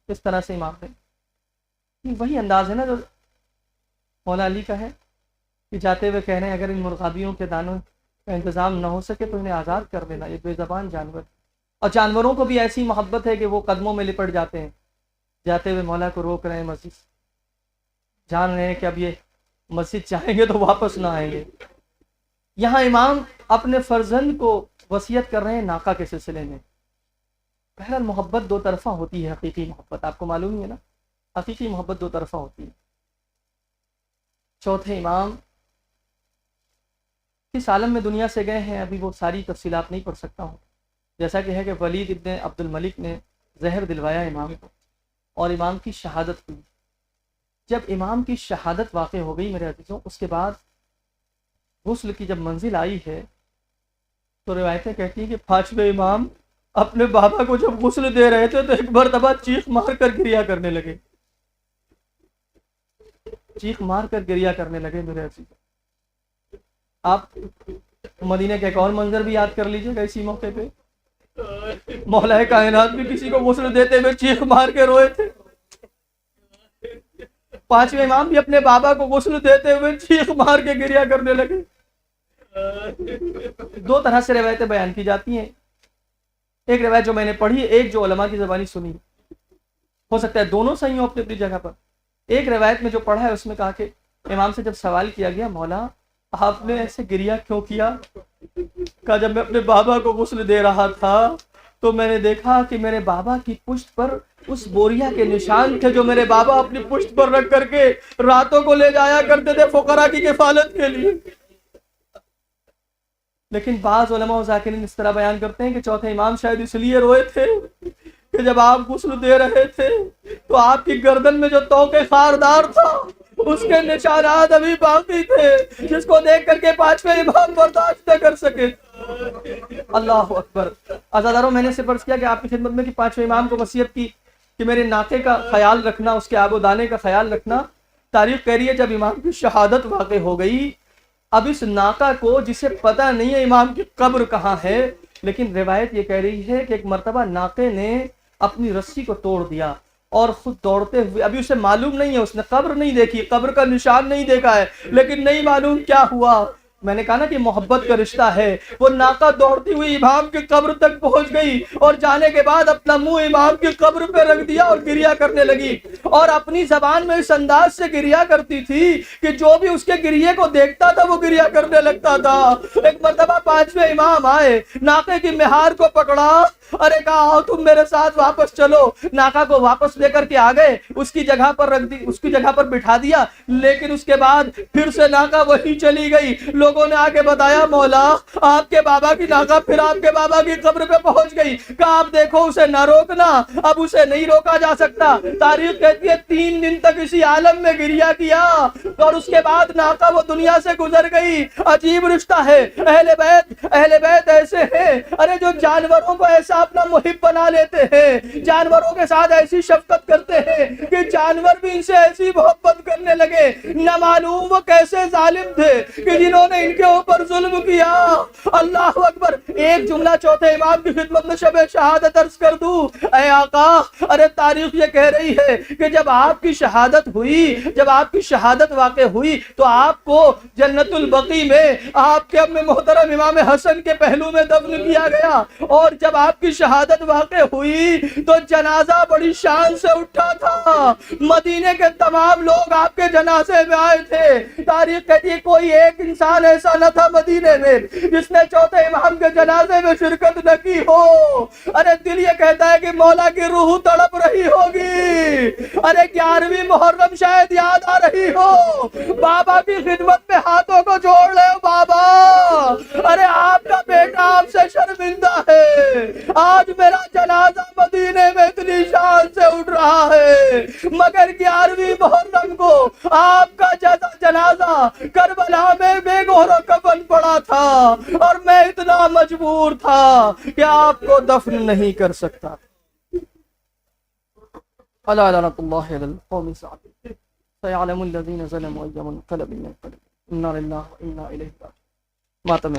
اس طرح سے امام نے، وہی انداز ہے نا جو مولا علی کا ہے کہ جاتے ہوئے کہہ رہے ہیں اگر ان مرغابیوں کے دانوں کا انتظام نہ ہو سکے تو انہیں آزاد کر دینا، یہ بے زبان جانور۔ اور جانوروں کو بھی ایسی محبت ہے کہ وہ قدموں میں لپٹ جاتے ہیں، جاتے ہوئے مولا کو روک رہے ہیں مسجد، جان رہے ہیں کہ اب یہ مسجد جائیں گے تو واپس نہ آئیں گے۔ یہاں امام اپنے فرزند کو وصیت کر رہے ہیں ناقہ کے سلسلے میں۔ بہرحال محبت دو طرفہ ہوتی ہے، حقیقی محبت، آپ کو معلوم ہی ہے نا، حقیقی محبت دو طرفہ ہوتی ہے۔ چوتھے امام کس عالم میں دنیا سے گئے ہیں ابھی وہ ساری تفصیلات نہیں پڑھ سکتا ہوں، جیسا کہ ہے کہ ولید ابن عبد الملک نے زہر دلوایا امام کو اور امام کی شہادت ہوئی۔ جب امام کی شہادت واقع ہو گئی میرے عزیزوں، اس کے بعد غسل کی جب منزل آئی ہے تو روایتیں کہتی ہیں کہ پانچویں امام اپنے بابا کو جب غسل دے رہے تھے تو ایک مرتبہ چیخ مار کر گریا کرنے لگے، چیخ مار کر گریا کرنے لگے میرے عزیزوں۔ آپ مدینہ کے ایک اور منظر بھی یاد کر لیجئے گا اسی موقع پہ، مولا کائنات بھی کسی کو غسل دیتے ہوئے چیخ مار کے روئے تھے، پانچویں امام بھی اپنے بابا کو غسل دیتے ہوئے چیخ مار کے گریا کرنے لگے۔ دو طرح سے روایتیں بیان کی جاتی ہیں، ایک روایت جو میں نے پڑھی، ایک جو علماء کی زبانی سنی، ہو سکتا ہے دونوں صحیح ہوں اپنی اپنی جگہ پر۔ ایک روایت میں جو پڑھا ہے اس میں کہا کہ امام سے جب سوال کیا گیا مولا آپ نے ایسے گریا کیوں کیا؟ کہا جب میں اپنے بابا کو غسل دے رہا تھا تو میں نے دیکھا کہ میرے بابا کی پشت پر اس بوریا کے نشان تھے جو میرے بابا اپنی پشت پر رکھ کر کے راتوں کو لے جایا کرتے تھے فقراء کی کفالت کے لیے۔ لیکن بعض علماء و ذاکرین اس طرح بیان کرتے ہیں کہ چوتھے امام شاید اس لیے روئے تھے کہ جب آپ غسل دے رہے تھے تو آپ کی گردن میں جو توقے خاردار تھا اس کے نشانات ابھی باقی تھے، جس کو دیکھ کر کے پانچویں امام برداشت نہ کر سکے۔ اللہ اکبر۔ عزاداروں، میں نے صرف عرض کیا کہ آپ کی خدمت میں کہ پانچویں امام کو وصیت کی کہ میرے ناقے کا خیال رکھنا، اس کے آب و دانے کا خیال رکھنا۔ تاریخ کہہ رہی ہے جب امام کی شہادت واقع ہو گئی، اب اس ناقہ کو جسے پتہ نہیں ہے امام کی قبر کہاں ہے، لیکن روایت یہ کہہ رہی ہے کہ ایک مرتبہ ناقے نے اپنی رسی کو توڑ دیا اور خود دوڑتے ہوئے، ابھی اسے معلوم نہیں ہے، اس نے قبر نہیں دیکھی، قبر کا نشان نہیں دیکھا ہے، لیکن نہیں معلوم کیا ہوا۔ میں نے کہا نا کہ محبت کا رشتہ ہے، وہ ناقہ دوڑتی ہوئی امام کی قبر تک پہنچ گئی اور جانے کے بعد اپنا منہ امام کی قبر پہ رکھ دیا اور گریا کرنے لگی۔ اور اپنی زبان میں اس انداز سے گریا کرتی تھی کہ جو بھی اس کے گریے کو دیکھتا تھا وہ گریا کرنے لگتا تھا۔ ایک مرتبہ 5ویں امام آئے، ناقے کی مہار کو پکڑا، ارے کہا آؤ تم میرے ساتھ واپس چلو، ناقہ کو واپس لے کر کے آ گئے، اس کی جگہ پر رکھ دی، اس کی جگہ پر بٹھا دیا، لیکن اس کے بعد پھر سے ناقہ وہیں چلی گئی۔ لوگوں نے آ کے بتایا مولا آپ کے بابا کی ناقہ پھر آپ کے بابا کی قبر پہ پہنچ گئی۔ کہا آپ دیکھو اسے نہ روکنا، اب اسے نہیں روکا جا سکتا۔ تاریخ کہتی ہے 3 دن تک اسی عالم میں گریا کیا اور اس کے بعد ناقہ وہ دنیا سے گزر گئی۔ عجیب رشتہ ہے اہل بیت ایسے ہیں، ارے جو جانوروں کو ایسا اپنا محب بنا لیتے ہیں، جانوروں کے ساتھ ایسی شفقت کرتے ہیں کہ جانور بھی ان سے ایسی محبت کرنے لگے۔ نہ معلوم وہ کیسے ظالم تھے کہ جنہوں نے ان کے اوپر ظلم کیا۔ اللہ اکبر۔ ایک جملہ چوتھے امام کی خدمت میں شب شہادت عرض کر دوں، اے آقا، ارے تاریخ یہ کہہ رہی ہے کہ جب آپ کی شہادت ہوئی، جب آپ کی شہادت واقع ہوئی تو آپ کو جنت البقیع میں آپ کے اپنے محترم امام حسن کے پہلو میں دفن کیا گیا، اور جب آپ کی شہادت واقع ہوئی تو جنازہ بڑی شان سے اٹھا تھا، مدینے کے تمام لوگ آپ کے جنازے میں آئے تھے۔ تاریخ کہتی ہے کوئی ایک انسان ایسا نہ تھا مدینے میں جس نے چوتھے امام کے جنازے میں شرکت نہ کی ہو۔ ارے دل یہ کہتا ہے کہ مولا کی روح تڑپ رہی ہوگی، ارے 11ویں محرم شاید یاد آ رہی ہو، بابا کی خدمت میں ہاتھوں کو جوڑ لے بابا، ارے آپ کا بیٹا آپ سے شرمندہ ہے، آج میرا جنازہ مدینے میں اتنی شان سے اٹھ رہا ہے، مگر 11ویں محرم کو آپ کا جنازہ کربلا میں بے گور و کفن پڑا تھا اور میں اتنا مجبور تھا کہ آپ کو دفن نہیں کر سکتا۔ الا لعنۃ اللہ علی القوم الظالمین، سيعلم الذين ظلموا أي منقلب ينقلبون، إنا لله وإنا إليه راجعون۔ ماتم